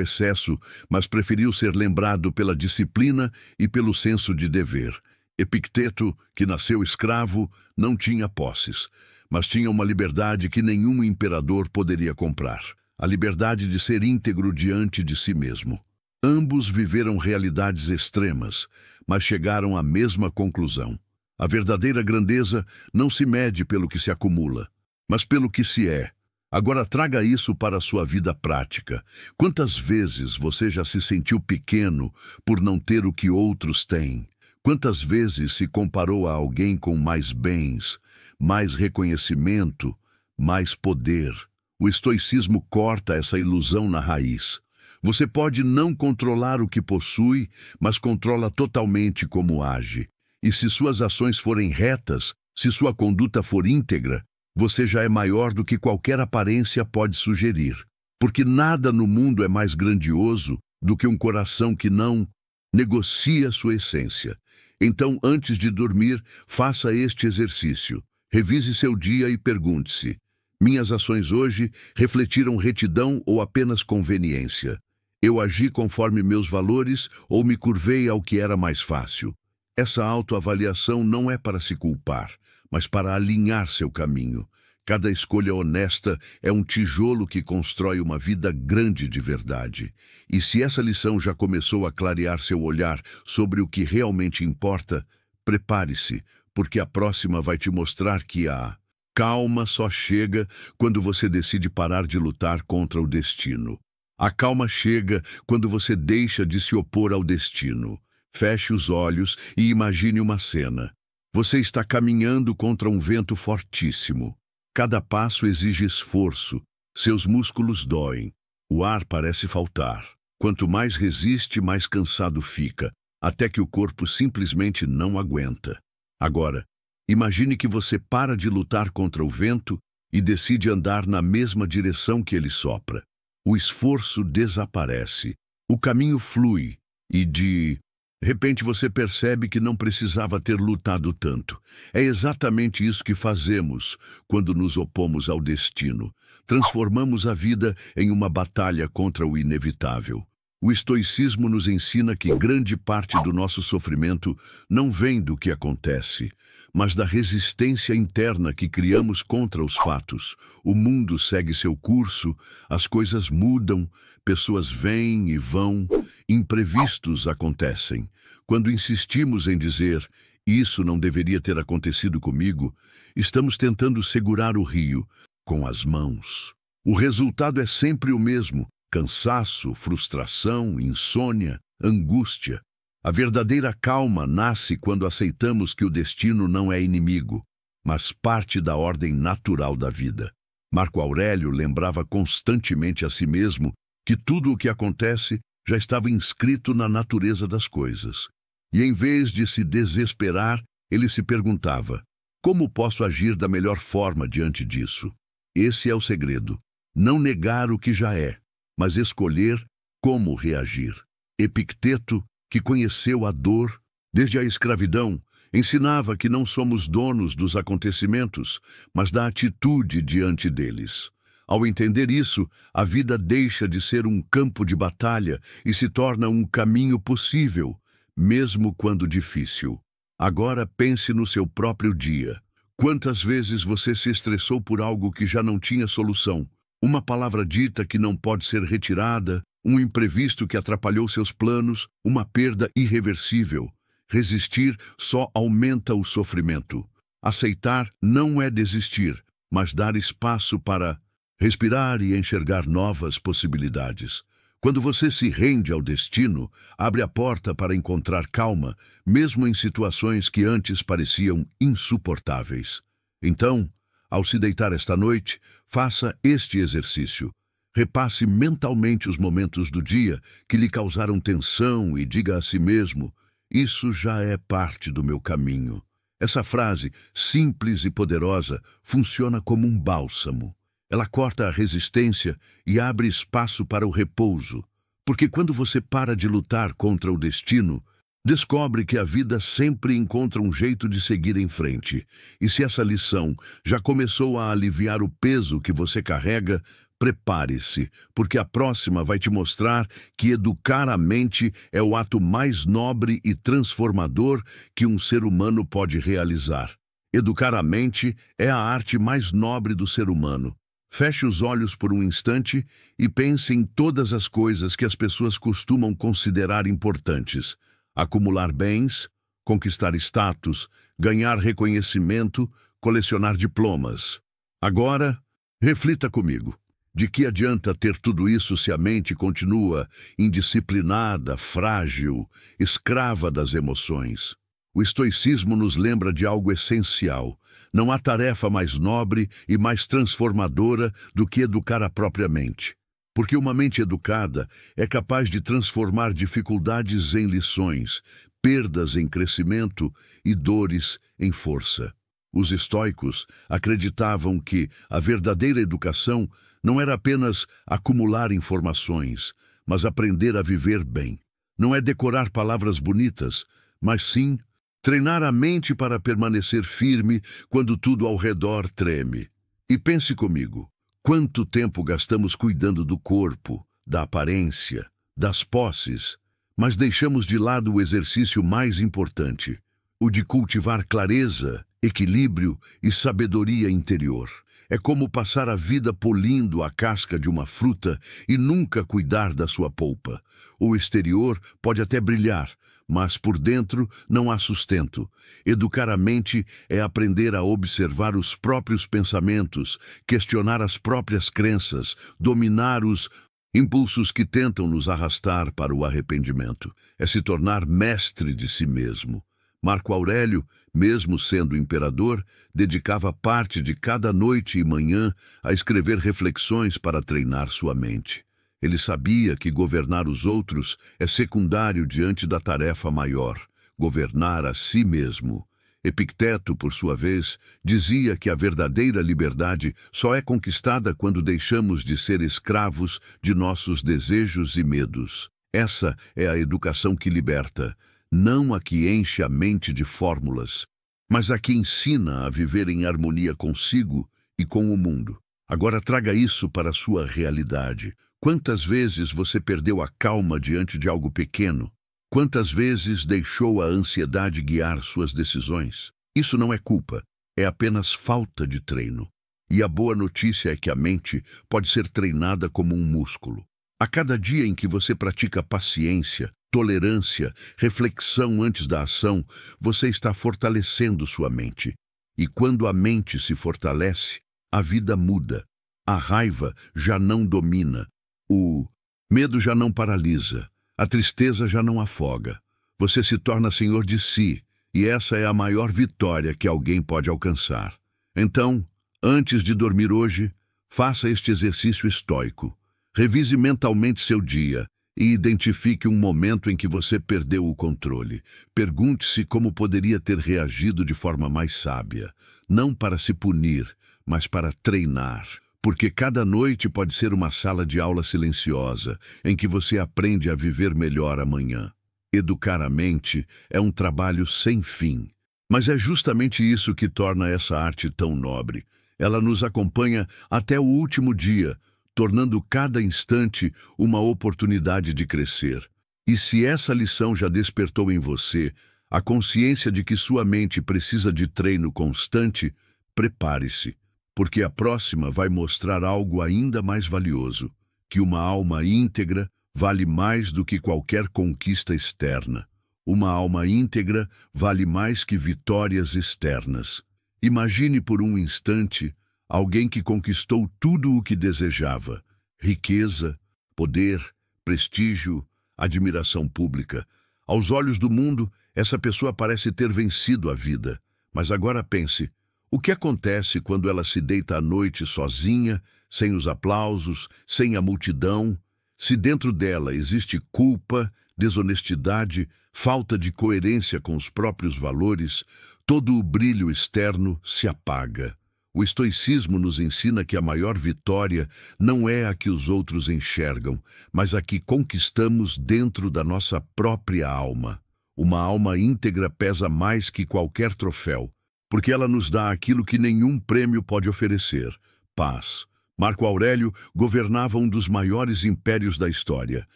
excesso, mas preferiu ser lembrado pela disciplina e pelo senso de dever. Epicteto, que nasceu escravo, não tinha posses, mas tinha uma liberdade que nenhum imperador poderia comprar: a liberdade de ser íntegro diante de si mesmo. Ambos viveram realidades extremas, mas chegaram à mesma conclusão. A verdadeira grandeza não se mede pelo que se acumula, mas pelo que se é. Agora traga isso para a sua vida prática. Quantas vezes você já se sentiu pequeno por não ter o que outros têm? Quantas vezes se comparou a alguém com mais bens, mais reconhecimento, mais poder? O estoicismo corta essa ilusão na raiz. Você pode não controlar o que possui, mas controla totalmente como age. E se suas ações forem retas, se sua conduta for íntegra, você já é maior do que qualquer aparência pode sugerir. Porque nada no mundo é mais grandioso do que um coração que não negocia sua essência. Então, antes de dormir, faça este exercício. Revise seu dia e pergunte-se: minhas ações hoje refletiram retidão ou apenas conveniência? Eu agi conforme meus valores ou me curvei ao que era mais fácil? Essa autoavaliação não é para se culpar, mas para alinhar seu caminho. Cada escolha honesta é um tijolo que constrói uma vida grande de verdade. E se essa lição já começou a clarear seu olhar sobre o que realmente importa, prepare-se, porque a próxima vai te mostrar que a calma só chega quando você decide parar de lutar contra o destino. A calma chega quando você deixa de se opor ao destino. Feche os olhos e imagine uma cena. Você está caminhando contra um vento fortíssimo. Cada passo exige esforço. Seus músculos doem. O ar parece faltar. Quanto mais resiste, mais cansado fica, até que o corpo simplesmente não aguenta. Agora, imagine que você para de lutar contra o vento e decide andar na mesma direção que ele sopra. O esforço desaparece. O caminho flui e de repente você percebe que não precisava ter lutado tanto. É exatamente isso que fazemos quando nos opomos ao destino. Transformamos a vida em uma batalha contra o inevitável. O estoicismo nos ensina que grande parte do nosso sofrimento não vem do que acontece, mas da resistência interna que criamos contra os fatos. O mundo segue seu curso, as coisas mudam, pessoas vêm e vão, imprevistos acontecem. Quando insistimos em dizer "isso não deveria ter acontecido comigo", estamos tentando segurar o rio com as mãos. O resultado é sempre o mesmo: cansaço, frustração, insônia, angústia. A verdadeira calma nasce quando aceitamos que o destino não é inimigo, mas parte da ordem natural da vida. Marco Aurélio lembrava constantemente a si mesmo que tudo o que acontece já estava inscrito na natureza das coisas. E em vez de se desesperar, ele se perguntava: como posso agir da melhor forma diante disso? Esse é o segredo: não negar o que já é, mas escolher como reagir. Epicteto, que conheceu a dor desde a escravidão, ensinava que não somos donos dos acontecimentos, mas da atitude diante deles. Ao entender isso, a vida deixa de ser um campo de batalha e se torna um caminho possível, mesmo quando difícil. Agora pense no seu próprio dia. Quantas vezes você se estressou por algo que já não tinha solução? Uma palavra dita que não pode ser retirada, um imprevisto que atrapalhou seus planos, uma perda irreversível. Resistir só aumenta o sofrimento. Aceitar não é desistir, mas dar espaço para respirar e enxergar novas possibilidades. Quando você se rende ao destino, abre a porta para encontrar calma, mesmo em situações que antes pareciam insuportáveis. Então, ao se deitar esta noite, faça este exercício. Repasse mentalmente os momentos do dia que lhe causaram tensão e diga a si mesmo: isso já é parte do meu caminho. Essa frase, simples e poderosa, funciona como um bálsamo. Ela corta a resistência e abre espaço para o repouso. Porque quando você para de lutar contra o destino, descobre que a vida sempre encontra um jeito de seguir em frente. E se essa lição já começou a aliviar o peso que você carrega, prepare-se, porque a próxima vai te mostrar que educar a mente é o ato mais nobre e transformador que um ser humano pode realizar. Educar a mente é a arte mais nobre do ser humano. Feche os olhos por um instante e pense em todas as coisas que as pessoas costumam considerar importantes: acumular bens, conquistar status, ganhar reconhecimento, colecionar diplomas. Agora, reflita comigo. De que adianta ter tudo isso se a mente continua indisciplinada, frágil, escrava das emoções? O estoicismo nos lembra de algo essencial. Não há tarefa mais nobre e mais transformadora do que educar a própria mente. Porque uma mente educada é capaz de transformar dificuldades em lições, perdas em crescimento e dores em força. Os estoicos acreditavam que a verdadeira educação não era apenas acumular informações, mas aprender a viver bem. Não é decorar palavras bonitas, mas sim treinar a mente para permanecer firme quando tudo ao redor treme. E pense comigo, quanto tempo gastamos cuidando do corpo, da aparência, das posses, mas deixamos de lado o exercício mais importante, o de cultivar clareza, equilíbrio e sabedoria interior. É como passar a vida polindo a casca de uma fruta e nunca cuidar da sua polpa. O exterior pode até brilhar, mas por dentro não há sustento. Educar a mente é aprender a observar os próprios pensamentos, questionar as próprias crenças, dominar os impulsos que tentam nos arrastar para o arrependimento. É se tornar mestre de si mesmo. Marco Aurélio, mesmo sendo imperador, dedicava parte de cada noite e manhã a escrever reflexões para treinar sua mente. Ele sabia que governar os outros é secundário diante da tarefa maior, governar a si mesmo. Epicteto, por sua vez, dizia que a verdadeira liberdade só é conquistada quando deixamos de ser escravos de nossos desejos e medos. Essa é a educação que liberta, não a que enche a mente de fórmulas, mas a que ensina a viver em harmonia consigo e com o mundo. Agora traga isso para a sua realidade. Quantas vezes você perdeu a calma diante de algo pequeno? Quantas vezes deixou a ansiedade guiar suas decisões? Isso não é culpa, é apenas falta de treino. E a boa notícia é que a mente pode ser treinada como um músculo. A cada dia em que você pratica paciência, tolerância, reflexão antes da ação, você está fortalecendo sua mente. E quando a mente se fortalece, a vida muda. A raiva já não domina. O medo já não paralisa. A tristeza já não afoga. Você se torna senhor de si, e essa é a maior vitória que alguém pode alcançar. Então, antes de dormir hoje, faça este exercício estoico. Revise mentalmente seu dia e identifique um momento em que você perdeu o controle. Pergunte-se como poderia ter reagido de forma mais sábia, não para se punir, mas para treinar. Porque cada noite pode ser uma sala de aula silenciosa, em que você aprende a viver melhor amanhã. Educar a mente é um trabalho sem fim. Mas é justamente isso que torna essa arte tão nobre. Ela nos acompanha até o último dia, tornando cada instante uma oportunidade de crescer. E se essa lição já despertou em você a consciência de que sua mente precisa de treino constante, prepare-se, porque a próxima vai mostrar algo ainda mais valioso, que uma alma íntegra vale mais do que qualquer conquista externa. Uma alma íntegra vale mais que vitórias externas. Imagine por um instante alguém que conquistou tudo o que desejava: riqueza, poder, prestígio, admiração pública. Aos olhos do mundo, essa pessoa parece ter vencido a vida. Mas agora pense, o que acontece quando ela se deita à noite sozinha, sem os aplausos, sem a multidão? Se dentro dela existe culpa, desonestidade, falta de coerência com os próprios valores, todo o brilho externo se apaga. O estoicismo nos ensina que a maior vitória não é a que os outros enxergam, mas a que conquistamos dentro da nossa própria alma. Uma alma íntegra pesa mais que qualquer troféu, porque ela nos dá aquilo que nenhum prêmio pode oferecer: paz. Marco Aurélio governava um dos maiores impérios da história,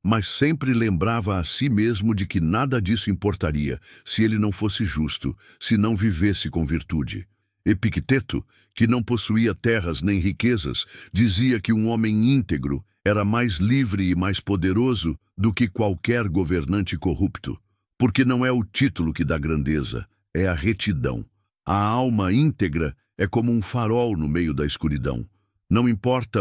mas sempre lembrava a si mesmo de que nada disso importaria se ele não fosse justo, se não vivesse com virtude. Epicteto, que não possuía terras nem riquezas, dizia que um homem íntegro era mais livre e mais poderoso do que qualquer governante corrupto, porque não é o título que dá grandeza, é a retidão. A alma íntegra é como um farol no meio da escuridão. Não importa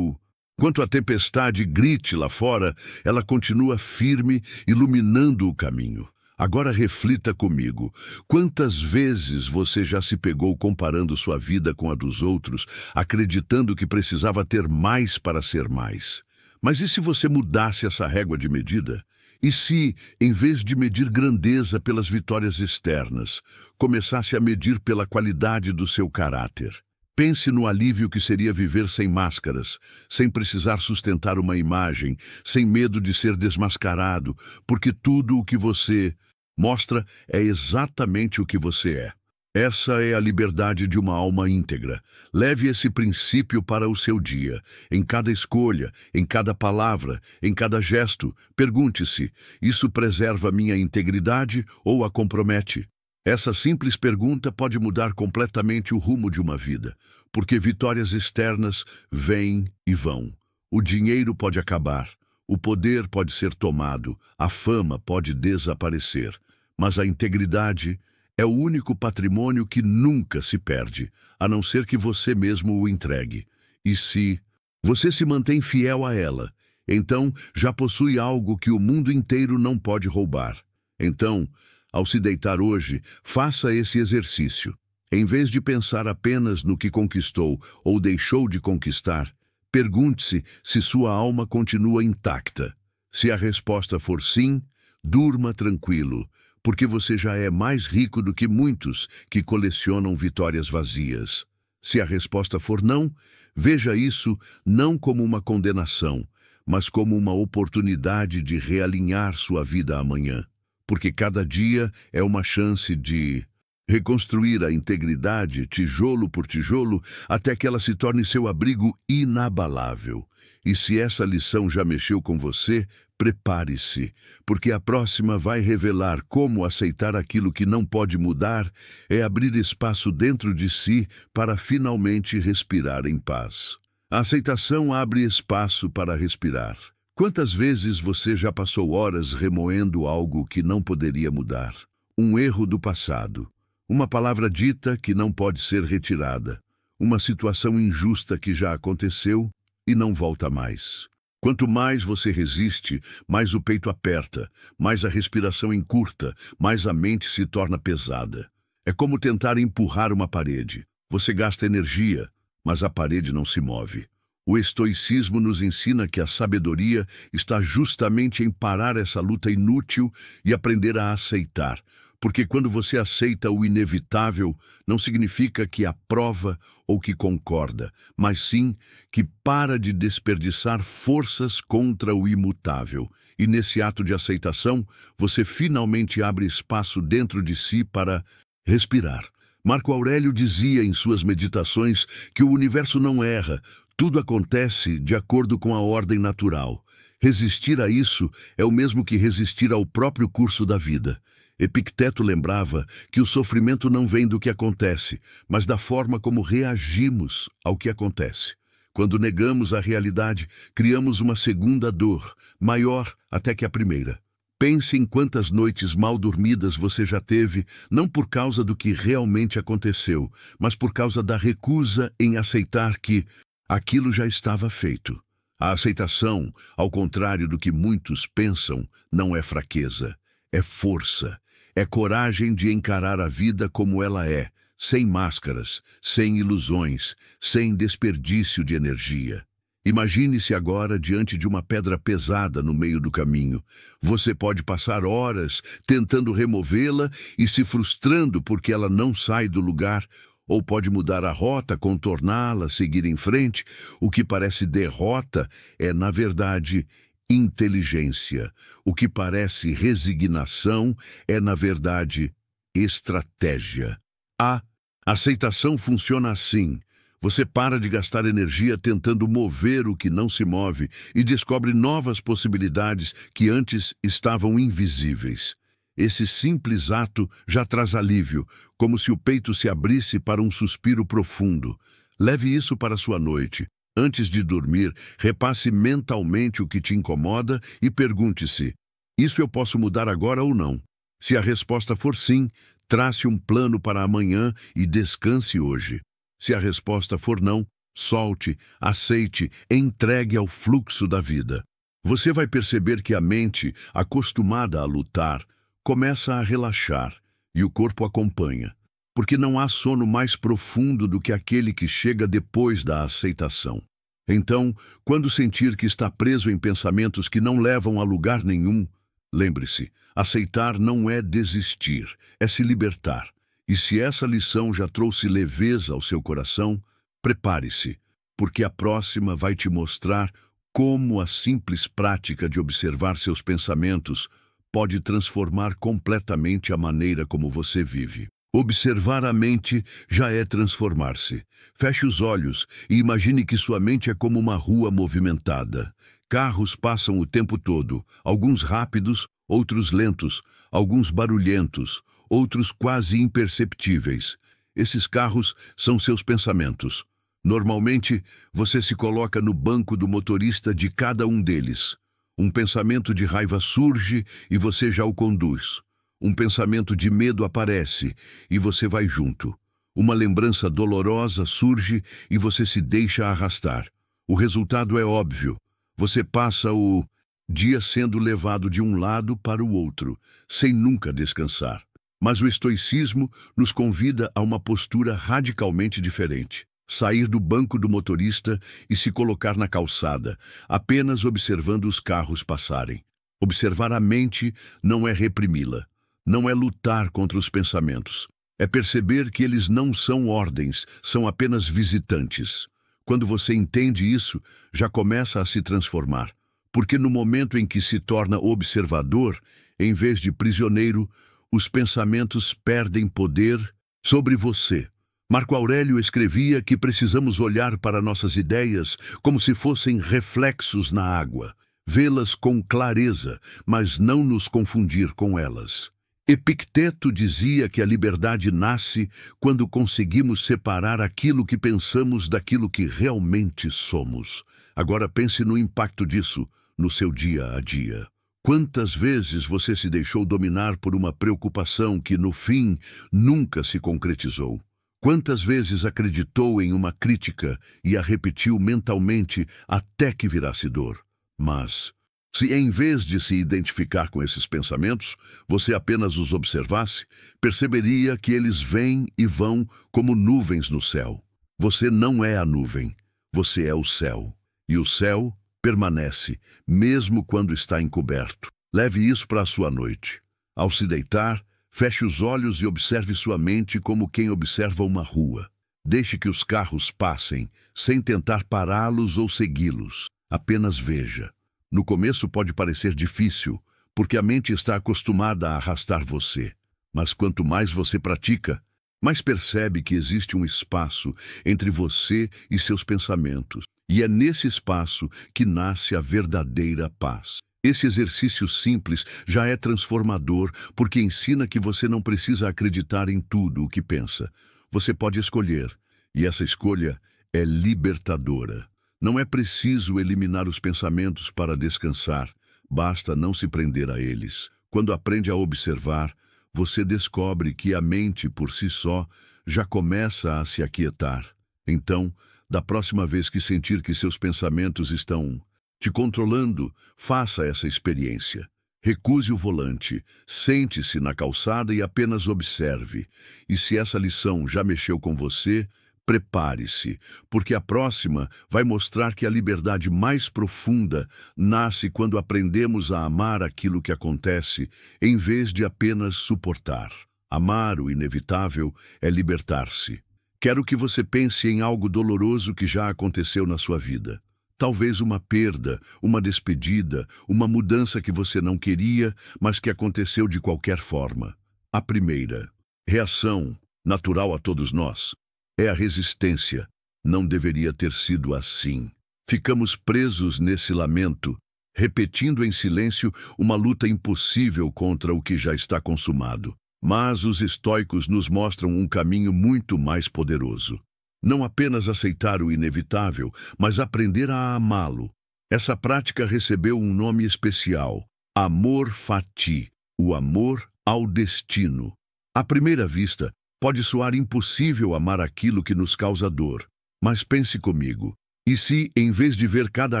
quanto a tempestade grite lá fora, ela continua firme, iluminando o caminho. Agora reflita comigo. Quantas vezes você já se pegou comparando sua vida com a dos outros, acreditando que precisava ter mais para ser mais? Mas e se você mudasse essa régua de medida? E se, em vez de medir grandeza pelas vitórias externas, começasse a medir pela qualidade do seu caráter? Pense no alívio que seria viver sem máscaras, sem precisar sustentar uma imagem, sem medo de ser desmascarado, porque tudo o que você mostra é exatamente o que você é. Essa é a liberdade de uma alma íntegra. Leve esse princípio para o seu dia. Em cada escolha, em cada palavra, em cada gesto, pergunte-se: isso preserva minha integridade ou a compromete? Essa simples pergunta pode mudar completamente o rumo de uma vida, porque vitórias externas vêm e vão. O dinheiro pode acabar, o poder pode ser tomado, a fama pode desaparecer, mas a integridade é o único patrimônio que nunca se perde, a não ser que você mesmo o entregue. E se você se mantém fiel a ela, então já possui algo que o mundo inteiro não pode roubar. Então, ao se deitar hoje, faça esse exercício. Em vez de pensar apenas no que conquistou ou deixou de conquistar, pergunte-se se sua alma continua intacta. Se a resposta for sim, durma tranquilo, porque você já é mais rico do que muitos que colecionam vitórias vazias. Se a resposta for não, veja isso não como uma condenação, mas como uma oportunidade de realinhar sua vida amanhã. Porque cada dia é uma chance de reconstruir a integridade, tijolo por tijolo, até que ela se torne seu abrigo inabalável. E se essa lição já mexeu com você, prepare-se, porque a próxima vai revelar como aceitar aquilo que não pode mudar é abrir espaço dentro de si para finalmente respirar em paz. A aceitação abre espaço para respirar. Quantas vezes você já passou horas remoendo algo que não poderia mudar? Um erro do passado, uma palavra dita que não pode ser retirada, uma situação injusta que já aconteceu e não volta mais. Quanto mais você resiste, mais o peito aperta, mais a respiração encurta, mais a mente se torna pesada. É como tentar empurrar uma parede. Você gasta energia, mas a parede não se move. O estoicismo nos ensina que a sabedoria está justamente em parar essa luta inútil e aprender a aceitar, porque quando você aceita o inevitável, não significa que aprova ou que concorda, mas sim que para de desperdiçar forças contra o imutável. E nesse ato de aceitação, você finalmente abre espaço dentro de si para respirar. Marco Aurélio dizia em suas meditações que o universo não erra, tudo acontece de acordo com a ordem natural. Resistir a isso é o mesmo que resistir ao próprio curso da vida. Epicteto lembrava que o sofrimento não vem do que acontece, mas da forma como reagimos ao que acontece. Quando negamos a realidade, criamos uma segunda dor, maior até que a primeira. Pense em quantas noites mal dormidas você já teve, não por causa do que realmente aconteceu, mas por causa da recusa em aceitar que aquilo já estava feito. A aceitação, ao contrário do que muitos pensam, não é fraqueza, é força. É coragem de encarar a vida como ela é, sem máscaras, sem ilusões, sem desperdício de energia. Imagine-se agora diante de uma pedra pesada no meio do caminho. Você pode passar horas tentando removê-la e se frustrando porque ela não sai do lugar, ou pode mudar a rota, contorná-la, seguir em frente. O que parece derrota é, na verdade, inteligência. O que parece resignação é, na verdade, estratégia. A aceitação funciona assim. Você para de gastar energia tentando mover o que não se move e descobre novas possibilidades que antes estavam invisíveis. Esse simples ato já traz alívio, como se o peito se abrisse para um suspiro profundo. Leve isso para sua noite. Antes de dormir, repasse mentalmente o que te incomoda e pergunte-se: isso eu posso mudar agora ou não? Se a resposta for sim, trace um plano para amanhã e descanse hoje. Se a resposta for não, solte, aceite, entregue ao fluxo da vida. Você vai perceber que a mente, acostumada a lutar, começa a relaxar e o corpo acompanha, porque não há sono mais profundo do que aquele que chega depois da aceitação. Então, quando sentir que está preso em pensamentos que não levam a lugar nenhum, lembre-se, aceitar não é desistir, é se libertar. E se essa lição já trouxe leveza ao seu coração, prepare-se, porque a próxima vai te mostrar como a simples prática de observar seus pensamentos pode transformar completamente a maneira como você vive. Observar a mente já é transformar-se. Feche os olhos e imagine que sua mente é como uma rua movimentada. Carros passam o tempo todo, alguns rápidos, outros lentos, alguns barulhentos, outros quase imperceptíveis. Esses carros são seus pensamentos. Normalmente, você se coloca no banco do motorista de cada um deles. Um pensamento de raiva surge e você já o conduz. Um pensamento de medo aparece e você vai junto. Uma lembrança dolorosa surge e você se deixa arrastar. O resultado é óbvio. Você passa o dia sendo levado de um lado para o outro, sem nunca descansar. Mas o estoicismo nos convida a uma postura radicalmente diferente. Sair do banco do motorista e se colocar na calçada, apenas observando os carros passarem. Observar a mente não é reprimi-la, não é lutar contra os pensamentos. É perceber que eles não são ordens, são apenas visitantes. Quando você entende isso, já começa a se transformar. Porque no momento em que se torna observador, em vez de prisioneiro, os pensamentos perdem poder sobre você. Marco Aurélio escrevia que precisamos olhar para nossas ideias como se fossem reflexos na água, vê-las com clareza, mas não nos confundir com elas. Epicteto dizia que a liberdade nasce quando conseguimos separar aquilo que pensamos daquilo que realmente somos. Agora pense no impacto disso no seu dia a dia. Quantas vezes você se deixou dominar por uma preocupação que, no fim, nunca se concretizou? Quantas vezes acreditou em uma crítica e a repetiu mentalmente até que virasse dor? Mas, se em vez de se identificar com esses pensamentos, você apenas os observasse, perceberia que eles vêm e vão como nuvens no céu. Você não é a nuvem, você é o céu. E o céu permanece, mesmo quando está encoberto. Leve isso para a sua noite. Ao se deitar, feche os olhos e observe sua mente como quem observa uma rua. Deixe que os carros passem, sem tentar pará-los ou segui-los. Apenas veja. No começo pode parecer difícil, porque a mente está acostumada a arrastar você. Mas quanto mais você pratica, mais percebe que existe um espaço entre você e seus pensamentos. E é nesse espaço que nasce a verdadeira paz. Esse exercício simples já é transformador porque ensina que você não precisa acreditar em tudo o que pensa. Você pode escolher, e essa escolha é libertadora. Não é preciso eliminar os pensamentos para descansar, basta não se prender a eles. Quando aprende a observar, você descobre que a mente, por si só, já começa a se aquietar. Então, da próxima vez que sentir que seus pensamentos estão te controlando, faça essa experiência. Recuse o volante, sente-se na calçada e apenas observe. E se essa lição já mexeu com você, prepare-se, porque a próxima vai mostrar que a liberdade mais profunda nasce quando aprendemos a amar aquilo que acontece, em vez de apenas suportar. Amar o inevitável é libertar-se. Quero que você pense em algo doloroso que já aconteceu na sua vida. Talvez uma perda, uma despedida, uma mudança que você não queria, mas que aconteceu de qualquer forma. A primeira reação, natural a todos nós, é a resistência. Não deveria ter sido assim. Ficamos presos nesse lamento, repetindo em silêncio uma luta impossível contra o que já está consumado. Mas os estoicos nos mostram um caminho muito mais poderoso. Não apenas aceitar o inevitável, mas aprender a amá-lo. Essa prática recebeu um nome especial: amor fati, o amor ao destino. À primeira vista, pode soar impossível amar aquilo que nos causa dor. Mas pense comigo, e se, em vez de ver cada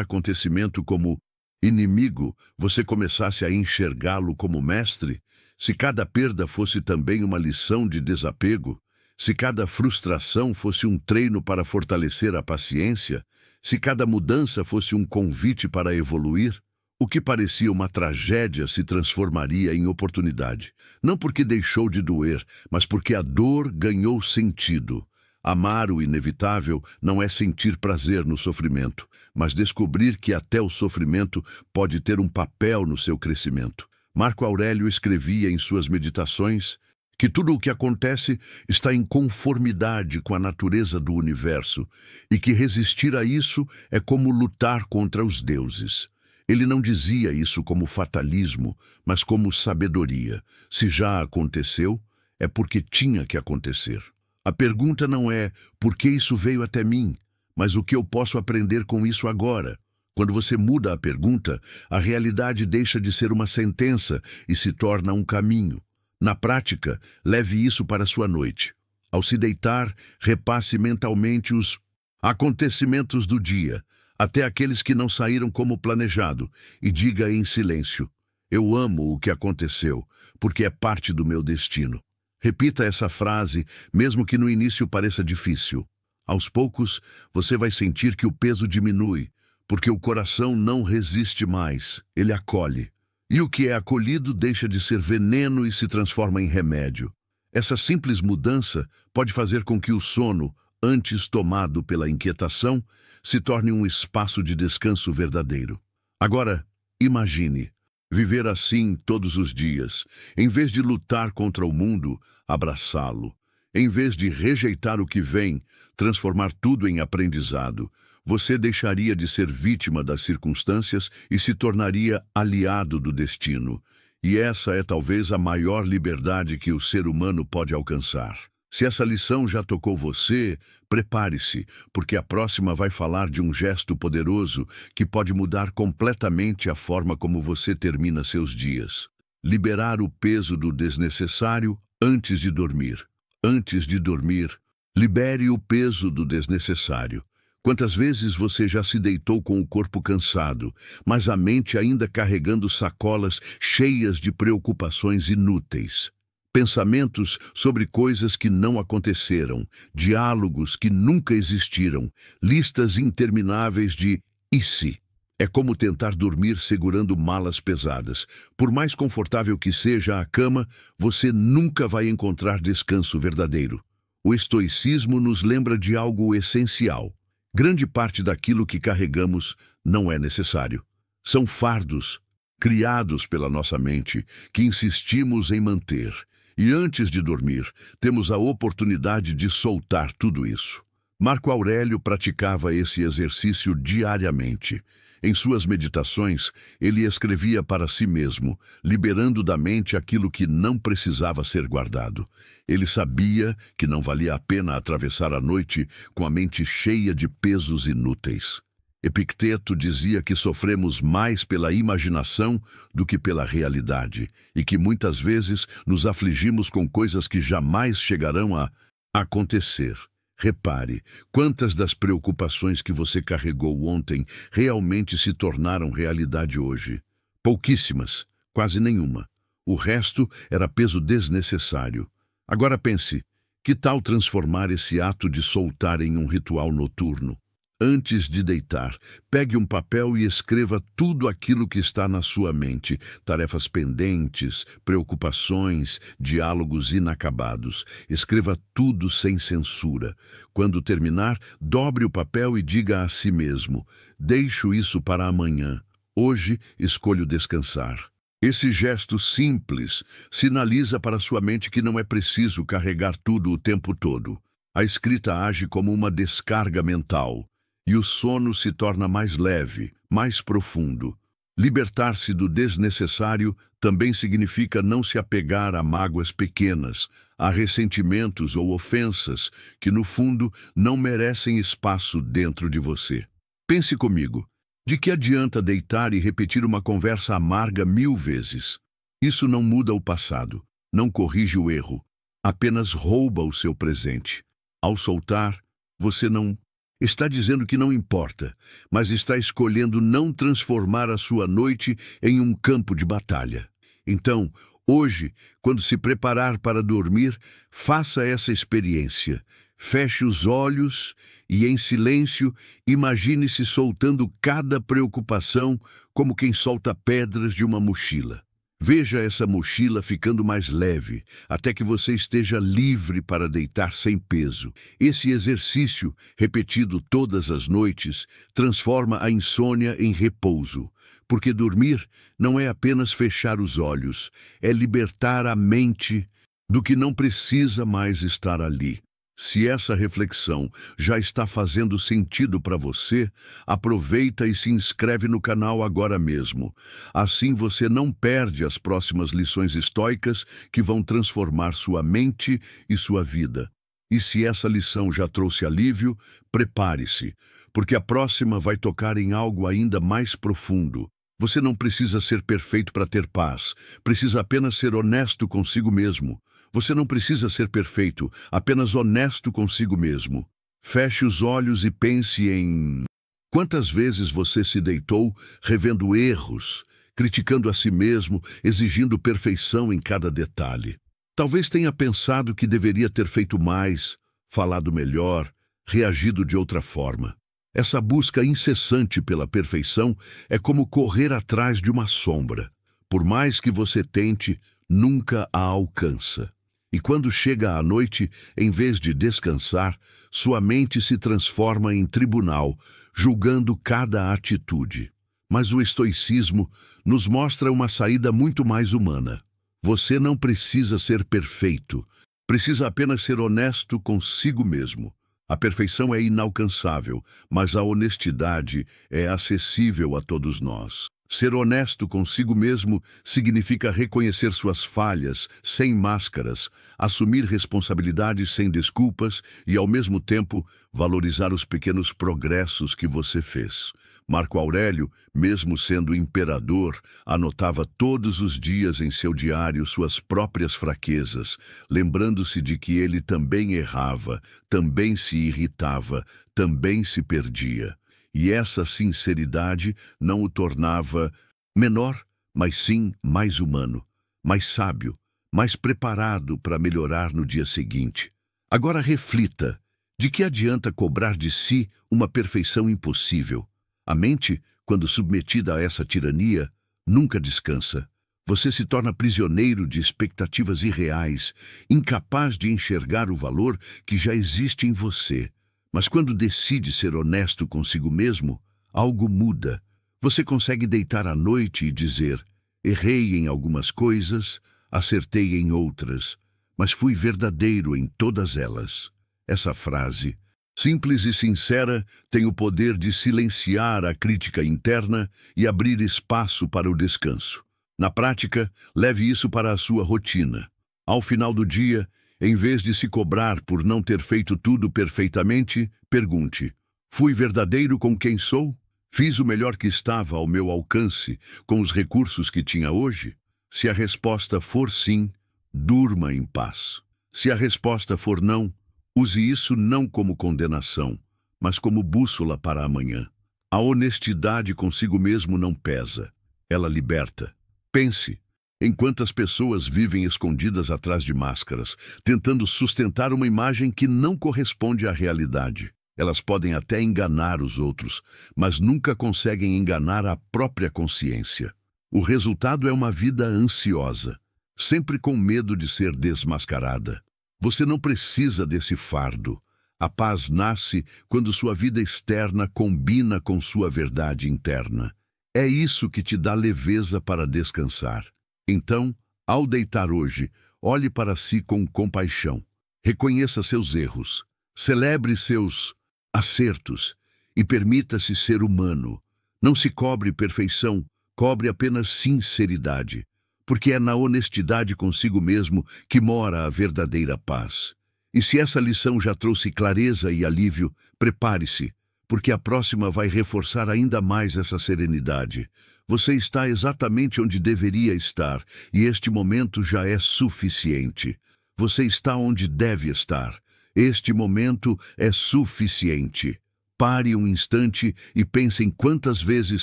acontecimento como inimigo, você começasse a enxergá-lo como mestre? Se cada perda fosse também uma lição de desapego? Se cada frustração fosse um treino para fortalecer a paciência? Se cada mudança fosse um convite para evoluir? O que parecia uma tragédia se transformaria em oportunidade. Não porque deixou de doer, mas porque a dor ganhou sentido. Amar o inevitável não é sentir prazer no sofrimento, mas descobrir que até o sofrimento pode ter um papel no seu crescimento. Marco Aurélio escrevia em suas meditações que tudo o que acontece está em conformidade com a natureza do universo e que resistir a isso é como lutar contra os deuses. Ele não dizia isso como fatalismo, mas como sabedoria. Se já aconteceu, é porque tinha que acontecer. A pergunta não é por que isso veio até mim, mas o que eu posso aprender com isso agora. Quando você muda a pergunta, a realidade deixa de ser uma sentença e se torna um caminho. Na prática, leve isso para sua noite. Ao se deitar, repasse mentalmente os acontecimentos do dia, até aqueles que não saíram como planejado, e diga em silêncio: eu amo o que aconteceu, porque é parte do meu destino. Repita essa frase, mesmo que no início pareça difícil. Aos poucos, você vai sentir que o peso diminui, porque o coração não resiste mais, ele acolhe. E o que é acolhido deixa de ser veneno e se transforma em remédio. Essa simples mudança pode fazer com que o sono, antes tomado pela inquietação, se torne um espaço de descanso verdadeiro. Agora, imagine viver assim todos os dias. Em vez de lutar contra o mundo, abraçá-lo. Em vez de rejeitar o que vem, transformar tudo em aprendizado. Você deixaria de ser vítima das circunstâncias e se tornaria aliado do destino. E essa é talvez a maior liberdade que o ser humano pode alcançar. Se essa lição já tocou você, prepare-se, porque a próxima vai falar de um gesto poderoso que pode mudar completamente a forma como você termina seus dias. Liberar o peso do desnecessário antes de dormir. Antes de dormir, libere o peso do desnecessário. Quantas vezes você já se deitou com o corpo cansado, mas a mente ainda carregando sacolas cheias de preocupações inúteis? Pensamentos sobre coisas que não aconteceram, diálogos que nunca existiram, listas intermináveis de "e se?". É como tentar dormir segurando malas pesadas. Por mais confortável que seja a cama, você nunca vai encontrar descanso verdadeiro. O estoicismo nos lembra de algo essencial. Grande parte daquilo que carregamos não é necessário. São fardos, criados pela nossa mente, que insistimos em manter. E antes de dormir, temos a oportunidade de soltar tudo isso. Marco Aurélio praticava esse exercício diariamente. Em suas meditações, ele escrevia para si mesmo, liberando da mente aquilo que não precisava ser guardado. Ele sabia que não valia a pena atravessar a noite com a mente cheia de pesos inúteis. Epicteto dizia que sofremos mais pela imaginação do que pela realidade, e que muitas vezes nos afligimos com coisas que jamais chegarão a acontecer. Repare, quantas das preocupações que você carregou ontem realmente se tornaram realidade hoje? Pouquíssimas, quase nenhuma. O resto era peso desnecessário. Agora pense, que tal transformar esse ato de soltar em um ritual noturno? Antes de deitar, pegue um papel e escreva tudo aquilo que está na sua mente: tarefas pendentes, preocupações, diálogos inacabados. Escreva tudo sem censura. Quando terminar, dobre o papel e diga a si mesmo: deixo isso para amanhã. Hoje escolho descansar. Esse gesto simples sinaliza para sua mente que não é preciso carregar tudo o tempo todo. A escrita age como uma descarga mental. E o sono se torna mais leve, mais profundo. Libertar-se do desnecessário também significa não se apegar a mágoas pequenas, a ressentimentos ou ofensas que, no fundo, não merecem espaço dentro de você. Pense comigo, de que adianta deitar e repetir uma conversa amarga 1000 vezes? Isso não muda o passado, não corrige o erro, apenas rouba o seu presente. Ao soltar, você não está dizendo que não importa, mas está escolhendo não transformar a sua noite em um campo de batalha. Então, hoje, quando se preparar para dormir, faça essa experiência. Feche os olhos e, em silêncio, imagine-se soltando cada preocupação como quem solta pedras de uma mochila. Veja essa mochila ficando mais leve, até que você esteja livre para deitar sem peso. Esse exercício, repetido todas as noites, transforma a insônia em repouso. Porque dormir não é apenas fechar os olhos, é libertar a mente do que não precisa mais estar ali. Se essa reflexão já está fazendo sentido para você, aproveita e se inscreve no canal agora mesmo. Assim você não perde as próximas lições estoicas que vão transformar sua mente e sua vida. E se essa lição já trouxe alívio, prepare-se, porque a próxima vai tocar em algo ainda mais profundo. Você não precisa ser perfeito para ter paz, precisa apenas ser honesto consigo mesmo. Você não precisa ser perfeito, apenas honesto consigo mesmo. Feche os olhos e pense em quantas vezes você se deitou revendo erros, criticando a si mesmo, exigindo perfeição em cada detalhe. Talvez tenha pensado que deveria ter feito mais, falado melhor, reagido de outra forma. Essa busca incessante pela perfeição é como correr atrás de uma sombra. Por mais que você tente, nunca a alcança. E quando chega à noite, em vez de descansar, sua mente se transforma em tribunal, julgando cada atitude. Mas o estoicismo nos mostra uma saída muito mais humana. Você não precisa ser perfeito, precisa apenas ser honesto consigo mesmo. A perfeição é inalcançável, mas a honestidade é acessível a todos nós. Ser honesto consigo mesmo significa reconhecer suas falhas, sem máscaras, assumir responsabilidades sem desculpas e, ao mesmo tempo, valorizar os pequenos progressos que você fez. Marco Aurélio, mesmo sendo imperador, anotava todos os dias em seu diário suas próprias fraquezas, lembrando-se de que ele também errava, também se irritava, também se perdia. E essa sinceridade não o tornava menor, mas sim mais humano, mais sábio, mais preparado para melhorar no dia seguinte. Agora reflita, de que adianta cobrar de si uma perfeição impossível? A mente, quando submetida a essa tirania, nunca descansa. Você se torna prisioneiro de expectativas irreais, incapaz de enxergar o valor que já existe em você. Mas quando decide ser honesto consigo mesmo, algo muda. Você consegue deitar à noite e dizer: errei em algumas coisas, acertei em outras, mas fui verdadeiro em todas elas. Essa frase, simples e sincera, tem o poder de silenciar a crítica interna e abrir espaço para o descanso. Na prática, leve isso para a sua rotina. Ao final do dia, em vez de se cobrar por não ter feito tudo perfeitamente, pergunte: fui verdadeiro com quem sou? Fiz o melhor que estava ao meu alcance com os recursos que tinha hoje? Se a resposta for sim, durma em paz. Se a resposta for não, use isso não como condenação, mas como bússola para amanhã. A honestidade consigo mesmo não pesa, ela liberta. Pense: em quantas pessoas vivem escondidas atrás de máscaras, tentando sustentar uma imagem que não corresponde à realidade. Elas podem até enganar os outros, mas nunca conseguem enganar a própria consciência. O resultado é uma vida ansiosa, sempre com medo de ser desmascarada. Você não precisa desse fardo. A paz nasce quando sua vida externa combina com sua verdade interna. É isso que te dá leveza para descansar. Então, ao deitar hoje, olhe para si com compaixão. Reconheça seus erros. Celebre seus acertos e permita-se ser humano. Não se cobre perfeição, cobre apenas sinceridade, porque é na honestidade consigo mesmo que mora a verdadeira paz. E se essa lição já trouxe clareza e alívio, prepare-se, porque a próxima vai reforçar ainda mais essa serenidade. Você está exatamente onde deveria estar, e este momento já é suficiente. Você está onde deve estar. Este momento é suficiente. Pare um instante e pense em quantas vezes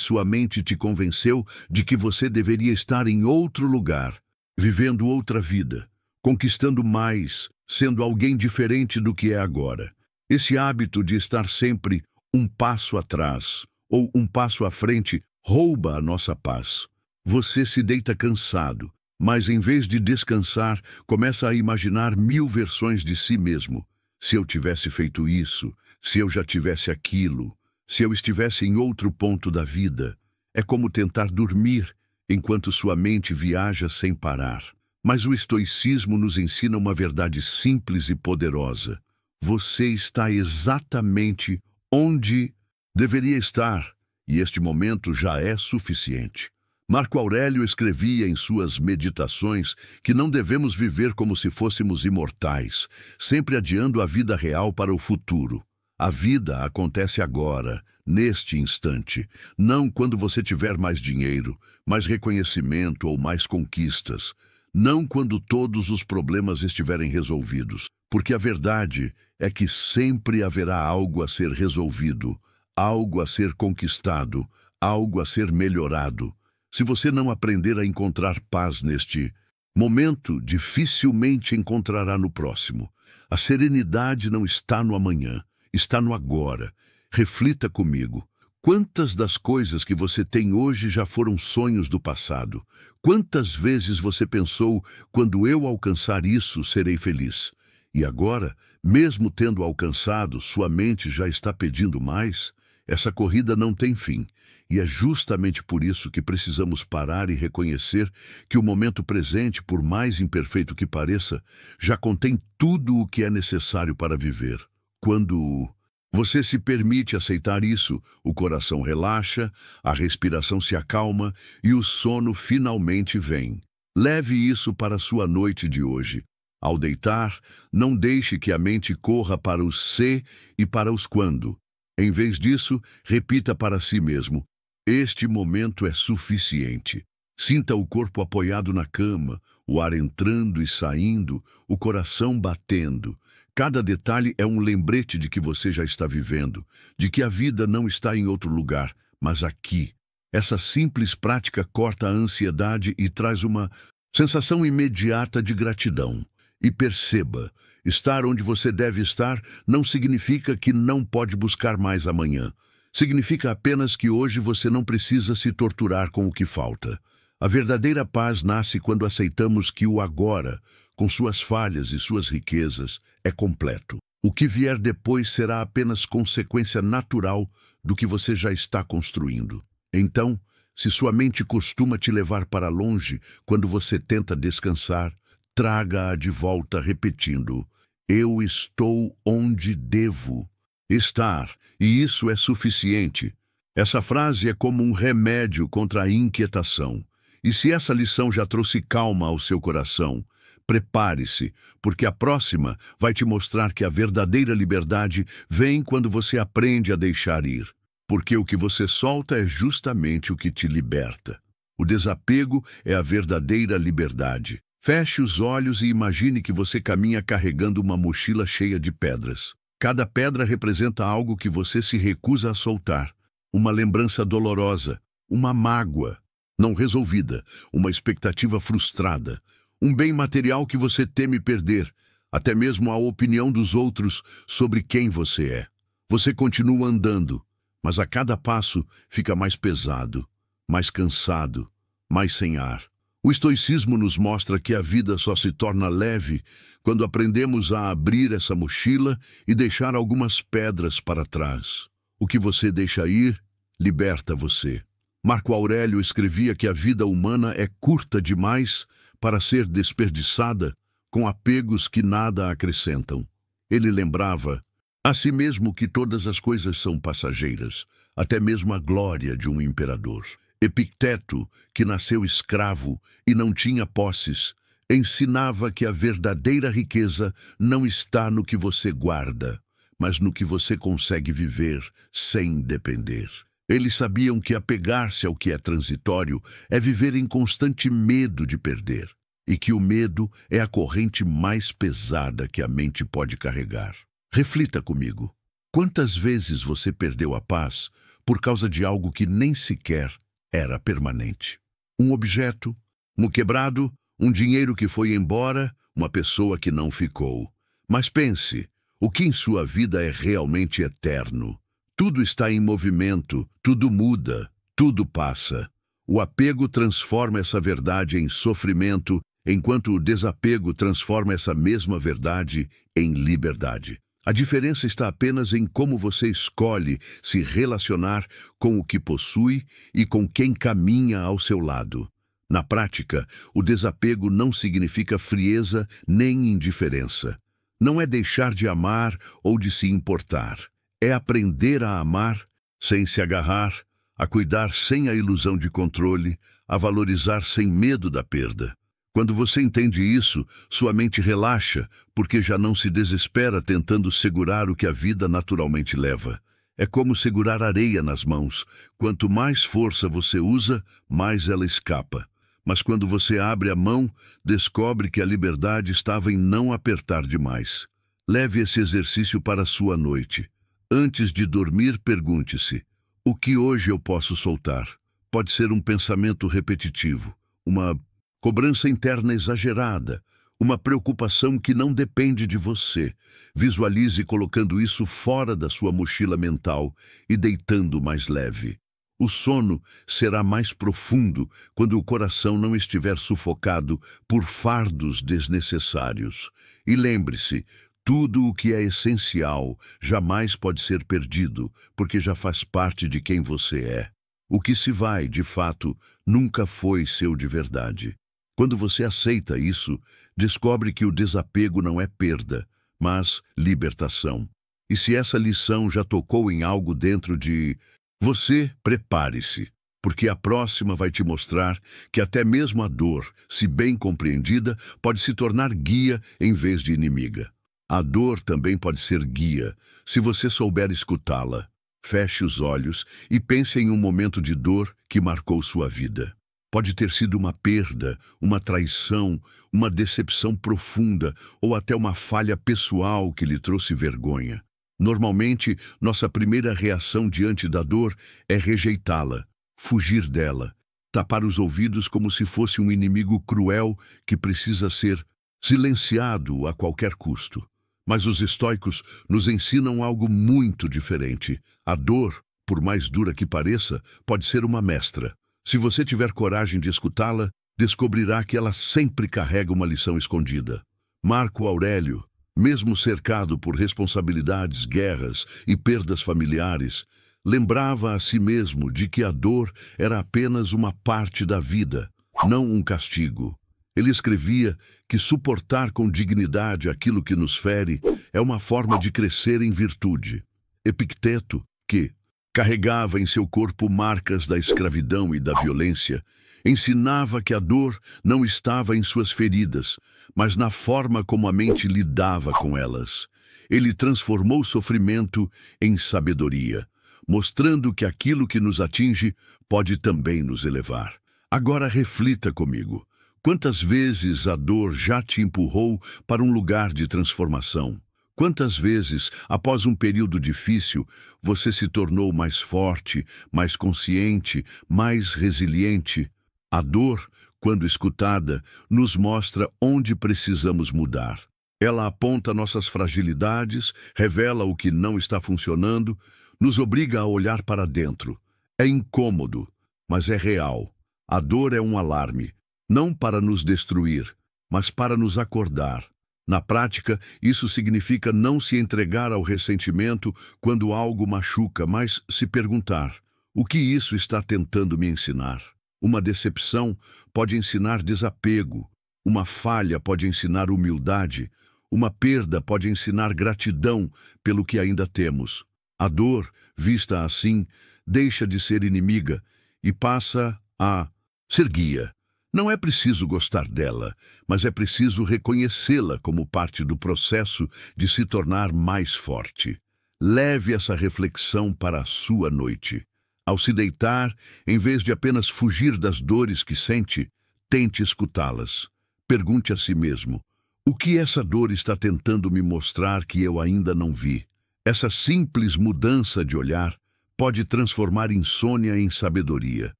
sua mente te convenceu de que você deveria estar em outro lugar, vivendo outra vida, conquistando mais, sendo alguém diferente do que é agora. Esse hábito de estar sempre um passo atrás ou um passo à frente rouba a nossa paz. Você se deita cansado, mas em vez de descansar, começa a imaginar 1000 versões de si mesmo. Se eu tivesse feito isso, se eu já tivesse aquilo, se eu estivesse em outro ponto da vida. É como tentar dormir enquanto sua mente viaja sem parar. Mas o estoicismo nos ensina uma verdade simples e poderosa. Você está exatamente onde deveria estar, e este momento já é suficiente. Marco Aurélio escrevia em suas meditações que não devemos viver como se fôssemos imortais, sempre adiando a vida real para o futuro. A vida acontece agora, neste instante, não quando você tiver mais dinheiro, mais reconhecimento ou mais conquistas. Não quando todos os problemas estiverem resolvidos, porque a verdade é que sempre haverá algo a ser resolvido, algo a ser conquistado, algo a ser melhorado. Se você não aprender a encontrar paz neste momento, dificilmente encontrará no próximo. A serenidade não está no amanhã, está no agora. Reflita comigo. Quantas das coisas que você tem hoje já foram sonhos do passado? Quantas vezes você pensou, quando eu alcançar isso, serei feliz? E agora, mesmo tendo alcançado, sua mente já está pedindo mais? Essa corrida não tem fim. E é justamente por isso que precisamos parar e reconhecer que o momento presente, por mais imperfeito que pareça, já contém tudo o que é necessário para viver. Quando você se permite aceitar isso, o coração relaxa, a respiração se acalma e o sono finalmente vem. Leve isso para a sua noite de hoje. Ao deitar, não deixe que a mente corra para os se e para os quando. Em vez disso, repita para si mesmo: este momento é suficiente. Sinta o corpo apoiado na cama, o ar entrando e saindo, o coração batendo. Cada detalhe é um lembrete de que você já está vivendo, de que a vida não está em outro lugar, mas aqui. Essa simples prática corta a ansiedade e traz uma sensação imediata de gratidão. E perceba, estar onde você deve estar não significa que não pode buscar mais amanhã. Significa apenas que hoje você não precisa se torturar com o que falta. A verdadeira paz nasce quando aceitamos que o agora, com suas falhas e suas riquezas, é completo. O que vier depois será apenas consequência natural do que você já está construindo. Então, se sua mente costuma te levar para longe quando você tenta descansar, traga-a de volta repetindo: eu estou onde devo estar, e isso é suficiente. Essa frase é como um remédio contra a inquietação. E se essa lição já trouxe calma ao seu coração, prepare-se, porque a próxima vai te mostrar que a verdadeira liberdade vem quando você aprende a deixar ir. Porque o que você solta é justamente o que te liberta. O desapego é a verdadeira liberdade. Feche os olhos e imagine que você caminha carregando uma mochila cheia de pedras. Cada pedra representa algo que você se recusa a soltar. Uma lembrança dolorosa, uma mágoa não resolvida, uma expectativa frustrada, um bem material que você teme perder, até mesmo a opinião dos outros sobre quem você é. Você continua andando, mas a cada passo fica mais pesado, mais cansado, mais sem ar. O estoicismo nos mostra que a vida só se torna leve quando aprendemos a abrir essa mochila e deixar algumas pedras para trás. O que você deixa ir, liberta você. Marco Aurélio escrevia que a vida humana é curta demais para ser desperdiçada com apegos que nada acrescentam. Ele lembrava a si mesmo que todas as coisas são passageiras, até mesmo a glória de um imperador. Epicteto, que nasceu escravo e não tinha posses, ensinava que a verdadeira riqueza não está no que você guarda, mas no que você consegue viver sem depender. Eles sabiam que apegar-se ao que é transitório é viver em constante medo de perder, e que o medo é a corrente mais pesada que a mente pode carregar. Reflita comigo. Quantas vezes você perdeu a paz por causa de algo que nem sequer era permanente? Um objeto, um quebrado, um dinheiro que foi embora, uma pessoa que não ficou. Mas pense, o que em sua vida é realmente eterno? Tudo está em movimento, tudo muda, tudo passa. O apego transforma essa verdade em sofrimento, enquanto o desapego transforma essa mesma verdade em liberdade. A diferença está apenas em como você escolhe se relacionar com o que possui e com quem caminha ao seu lado. Na prática, o desapego não significa frieza nem indiferença. Não é deixar de amar ou de se importar. É aprender a amar sem se agarrar, a cuidar sem a ilusão de controle, a valorizar sem medo da perda. Quando você entende isso, sua mente relaxa, porque já não se desespera tentando segurar o que a vida naturalmente leva. É como segurar areia nas mãos. Quanto mais força você usa, mais ela escapa. Mas quando você abre a mão, descobre que a liberdade estava em não apertar demais. Leve esse exercício para a sua noite. Antes de dormir, pergunte-se: o que hoje eu posso soltar? Pode ser um pensamento repetitivo, uma cobrança interna exagerada, uma preocupação que não depende de você. Visualize colocando isso fora da sua mochila mental e deitando mais leve. O sono será mais profundo quando o coração não estiver sufocado por fardos desnecessários. E lembre-se, tudo o que é essencial jamais pode ser perdido, porque já faz parte de quem você é. O que se vai, de fato, nunca foi seu de verdade. Quando você aceita isso, descobre que o desapego não é perda, mas libertação. E se essa lição já tocou em algo dentro de você, prepare-se, porque a próxima vai te mostrar que até mesmo a dor, se bem compreendida, pode se tornar guia em vez de inimiga. A dor também pode ser guia, se você souber escutá-la. Feche os olhos e pense em um momento de dor que marcou sua vida. Pode ter sido uma perda, uma traição, uma decepção profunda ou até uma falha pessoal que lhe trouxe vergonha. Normalmente, nossa primeira reação diante da dor é rejeitá-la, fugir dela, tapar os ouvidos como se fosse um inimigo cruel que precisa ser silenciado a qualquer custo. Mas os estoicos nos ensinam algo muito diferente. A dor, por mais dura que pareça, pode ser uma mestra. Se você tiver coragem de escutá-la, descobrirá que ela sempre carrega uma lição escondida. Marco Aurélio, mesmo cercado por responsabilidades, guerras e perdas familiares, lembrava a si mesmo de que a dor era apenas uma parte da vida, não um castigo. Ele escrevia que suportar com dignidade aquilo que nos fere é uma forma de crescer em virtude. Epicteto, que carregava em seu corpo marcas da escravidão e da violência, ensinava que a dor não estava em suas feridas, mas na forma como a mente lidava com elas. Ele transformou o sofrimento em sabedoria, mostrando que aquilo que nos atinge pode também nos elevar. Agora reflita comigo. Quantas vezes a dor já te empurrou para um lugar de transformação? Quantas vezes, após um período difícil, você se tornou mais forte, mais consciente, mais resiliente? A dor, quando escutada, nos mostra onde precisamos mudar. Ela aponta nossas fragilidades, revela o que não está funcionando, nos obriga a olhar para dentro. É incômodo, mas é real. A dor é um alarme, não para nos destruir, mas para nos acordar. Na prática, isso significa não se entregar ao ressentimento quando algo machuca, mas se perguntar: o que isso está tentando me ensinar? Uma decepção pode ensinar desapego, uma falha pode ensinar humildade, uma perda pode ensinar gratidão pelo que ainda temos. A dor, vista assim, deixa de ser inimiga e passa a ser guia. Não é preciso gostar dela, mas é preciso reconhecê-la como parte do processo de se tornar mais forte. Leve essa reflexão para a sua noite. Ao se deitar, em vez de apenas fugir das dores que sente, tente escutá-las. Pergunte a si mesmo: o que essa dor está tentando me mostrar que eu ainda não vi? Essa simples mudança de olhar pode transformar insônia em sabedoria.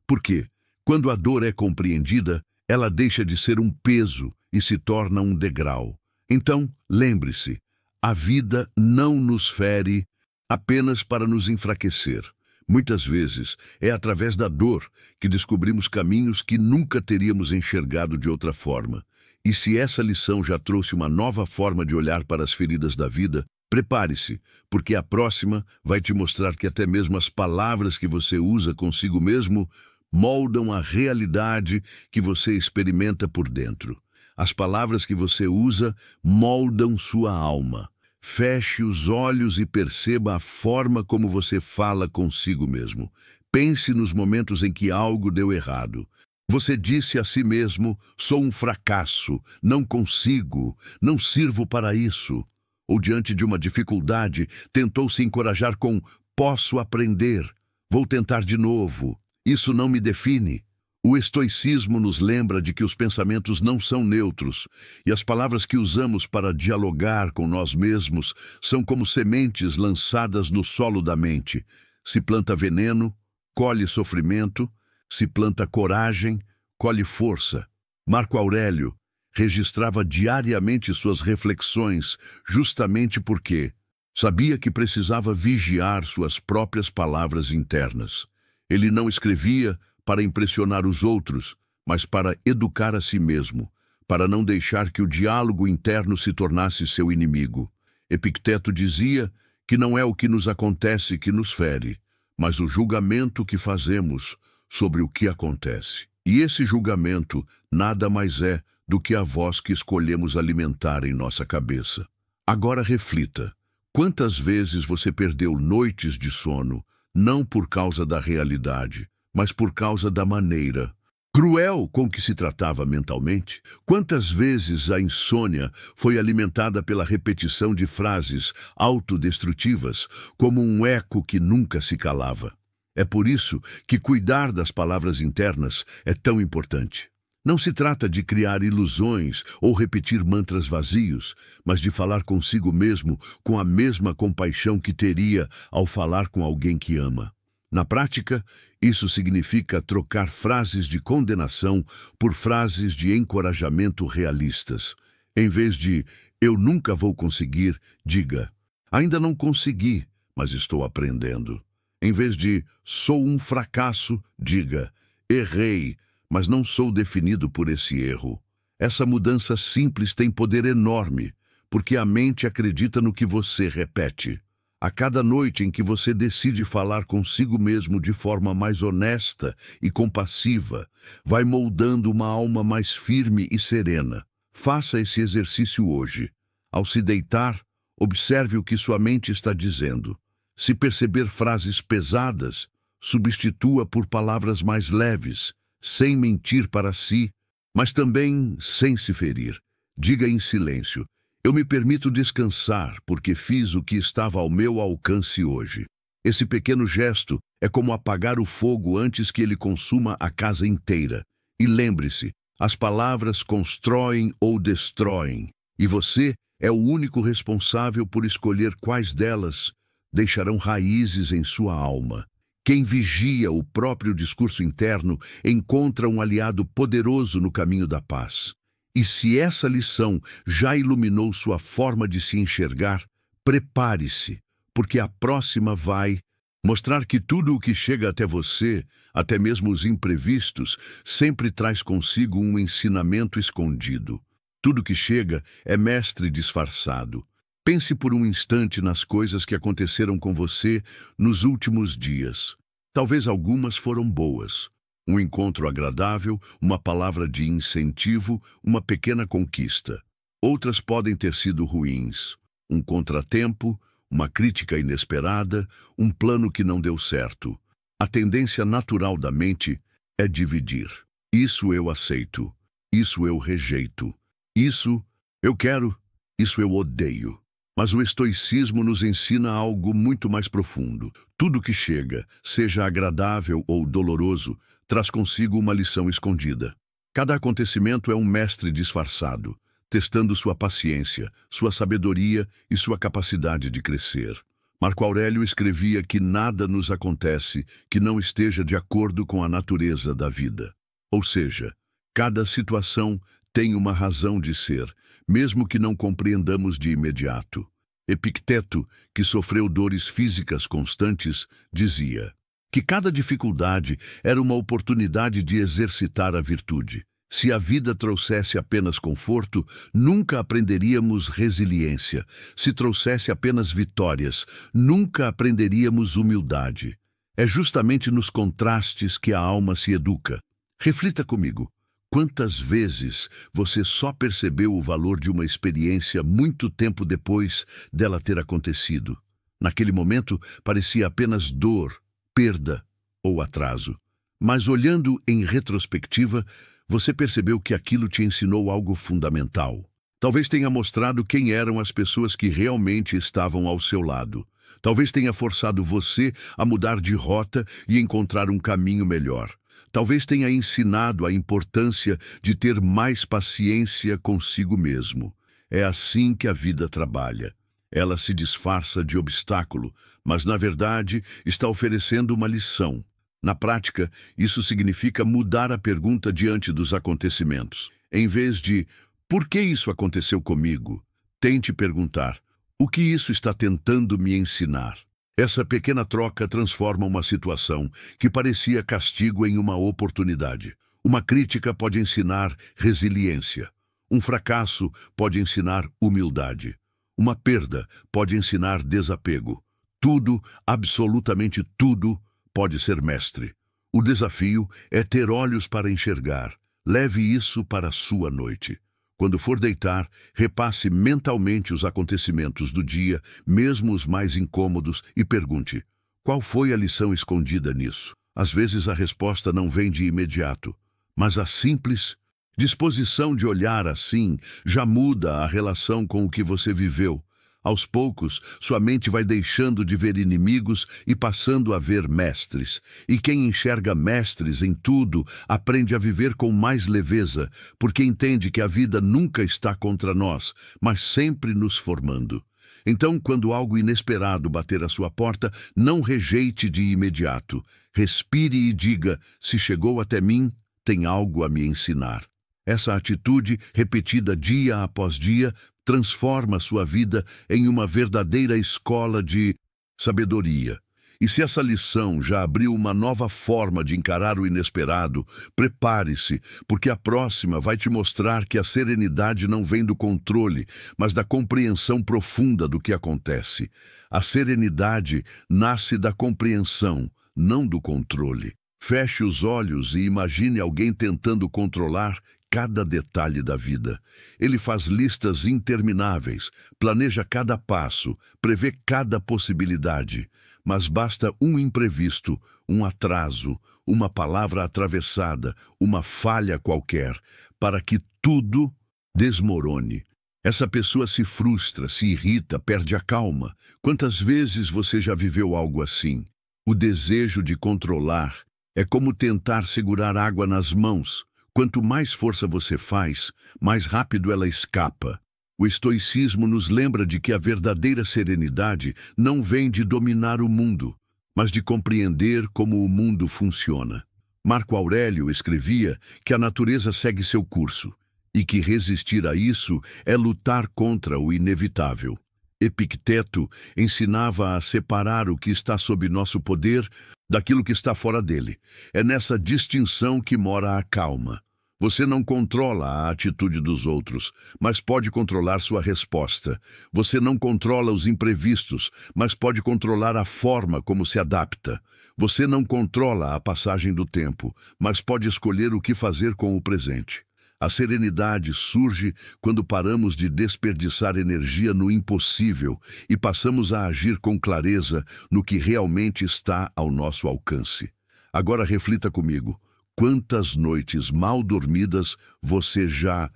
Por quê? Quando a dor é compreendida, ela deixa de ser um peso e se torna um degrau. Então, lembre-se, a vida não nos fere apenas para nos enfraquecer. Muitas vezes é através da dor que descobrimos caminhos que nunca teríamos enxergado de outra forma. E se essa lição já trouxe uma nova forma de olhar para as feridas da vida, prepare-se, porque a próxima vai te mostrar que até mesmo as palavras que você usa consigo mesmo moldam a realidade que você experimenta por dentro. As palavras que você usa moldam sua alma. Feche os olhos e perceba a forma como você fala consigo mesmo. Pense nos momentos em que algo deu errado. Você disse a si mesmo: sou um fracasso, não consigo, não sirvo para isso. Ou diante de uma dificuldade, tentou se encorajar com: posso aprender, vou tentar de novo, isso não me define. O estoicismo nos lembra de que os pensamentos não são neutros e as palavras que usamos para dialogar com nós mesmos são como sementes lançadas no solo da mente. Se planta veneno, colhe sofrimento. Se planta coragem, colhe força. Marco Aurélio registrava diariamente suas reflexões justamente porque sabia que precisava vigiar suas próprias palavras internas. Ele não escrevia para impressionar os outros, mas para educar a si mesmo, para não deixar que o diálogo interno se tornasse seu inimigo. Epicteto dizia que não é o que nos acontece que nos fere, mas o julgamento que fazemos sobre o que acontece. E esse julgamento nada mais é do que a voz que escolhemos alimentar em nossa cabeça. Agora reflita: quantas vezes você perdeu noites de sono, não por causa da realidade, mas por causa da maneira cruel com que se tratava mentalmente? Quantas vezes a insônia foi alimentada pela repetição de frases autodestrutivas, como um eco que nunca se calava? É por isso que cuidar das palavras internas é tão importante. Não se trata de criar ilusões ou repetir mantras vazios, mas de falar consigo mesmo com a mesma compaixão que teria ao falar com alguém que ama. Na prática, isso significa trocar frases de condenação por frases de encorajamento realistas. Em vez de "eu nunca vou conseguir", diga "ainda não consegui, mas estou aprendendo". Em vez de "sou um fracasso", diga "errei, mas não sou definido por esse erro". Essa mudança simples tem poder enorme, porque a mente acredita no que você repete. A cada noite em que você decide falar consigo mesmo de forma mais honesta e compassiva, vai moldando uma alma mais firme e serena. Faça esse exercício hoje. Ao se deitar, observe o que sua mente está dizendo. Se perceber frases pesadas, substitua por palavras mais leves, sem mentir para si, mas também sem se ferir. Diga em silêncio: eu me permito descansar porque fiz o que estava ao meu alcance hoje. Esse pequeno gesto é como apagar o fogo antes que ele consuma a casa inteira. E lembre-se, as palavras constroem ou destroem, e você é o único responsável por escolher quais delas deixarão raízes em sua alma. Quem vigia o próprio discurso interno encontra um aliado poderoso no caminho da paz. E se essa lição já iluminou sua forma de se enxergar, prepare-se, porque a próxima vai mostrar que tudo o que chega até você, até mesmo os imprevistos, sempre traz consigo um ensinamento escondido. Tudo que chega é mestre disfarçado. Pense por um instante nas coisas que aconteceram com você nos últimos dias. Talvez algumas foram boas. Um encontro agradável, uma palavra de incentivo, uma pequena conquista. Outras podem ter sido ruins. Um contratempo, uma crítica inesperada, um plano que não deu certo. A tendência natural da mente é dividir. Isso eu aceito. Isso eu rejeito. Isso eu quero. Isso eu odeio. Mas o estoicismo nos ensina algo muito mais profundo. Tudo que chega, seja agradável ou doloroso, traz consigo uma lição escondida. Cada acontecimento é um mestre disfarçado, testando sua paciência, sua sabedoria e sua capacidade de crescer. Marco Aurélio escrevia que nada nos acontece que não esteja de acordo com a natureza da vida. Ou seja, cada situação tem uma razão de ser, mesmo que não compreendamos de imediato. Epicteto, que sofreu dores físicas constantes, dizia que cada dificuldade era uma oportunidade de exercitar a virtude. Se a vida trouxesse apenas conforto, nunca aprenderíamos resiliência. Se trouxesse apenas vitórias, nunca aprenderíamos humildade. É justamente nos contrastes que a alma se educa. Reflita comigo. Quantas vezes você só percebeu o valor de uma experiência muito tempo depois dela ter acontecido? Naquele momento, parecia apenas dor, perda ou atraso. Mas olhando em retrospectiva, você percebeu que aquilo te ensinou algo fundamental. Talvez tenha mostrado quem eram as pessoas que realmente estavam ao seu lado. Talvez tenha forçado você a mudar de rota e encontrar um caminho melhor. Talvez tenha ensinado a importância de ter mais paciência consigo mesmo. É assim que a vida trabalha. Ela se disfarça de obstáculo, mas na verdade está oferecendo uma lição. Na prática, isso significa mudar a pergunta diante dos acontecimentos. Em vez de "por que isso aconteceu comigo?", tente perguntar "o que isso está tentando me ensinar?". Essa pequena troca transforma uma situação que parecia castigo em uma oportunidade. Uma crítica pode ensinar resiliência. Um fracasso pode ensinar humildade. Uma perda pode ensinar desapego. Tudo, absolutamente tudo, pode ser mestre. O desafio é ter olhos para enxergar. Leve isso para a sua noite. Quando for deitar, repasse mentalmente os acontecimentos do dia, mesmo os mais incômodos, e pergunte: qual foi a lição escondida nisso? Às vezes a resposta não vem de imediato, mas a simples disposição de olhar assim já muda a relação com o que você viveu. Aos poucos, sua mente vai deixando de ver inimigos e passando a ver mestres. E quem enxerga mestres em tudo, aprende a viver com mais leveza, porque entende que a vida nunca está contra nós, mas sempre nos formando. Então, quando algo inesperado bater à sua porta, não rejeite de imediato. Respire e diga: se chegou até mim, tem algo a me ensinar. Essa atitude, repetida dia após dia, transforma sua vida em uma verdadeira escola de sabedoria. E se essa lição já abriu uma nova forma de encarar o inesperado, prepare-se, porque a próxima vai te mostrar que a serenidade não vem do controle, mas da compreensão profunda do que acontece. A serenidade nasce da compreensão, não do controle. Feche os olhos e imagine alguém tentando controlar cada detalhe da vida. Ele faz listas intermináveis, planeja cada passo, prevê cada possibilidade. Mas basta um imprevisto, um atraso, uma palavra atravessada, uma falha qualquer, para que tudo desmorone. Essa pessoa se frustra, se irrita, perde a calma. Quantas vezes você já viveu algo assim? O desejo de controlar é como tentar segurar água nas mãos. Quanto mais força você faz, mais rápido ela escapa. O estoicismo nos lembra de que a verdadeira serenidade não vem de dominar o mundo, mas de compreender como o mundo funciona. Marco Aurélio escrevia que a natureza segue seu curso. e que resistir a isso é lutar contra o inevitável. Epicteto ensinava a separar o que está sob nosso poder daquilo que está fora dele. É nessa distinção que mora a calma. Você não controla a atitude dos outros, mas pode controlar sua resposta. Você não controla os imprevistos, mas pode controlar a forma como se adapta. Você não controla a passagem do tempo, mas pode escolher o que fazer com o presente. A serenidade surge quando paramos de desperdiçar energia no impossível e passamos a agir com clareza no que realmente está ao nosso alcance. Agora reflita comigo. Quantas noites mal dormidas você já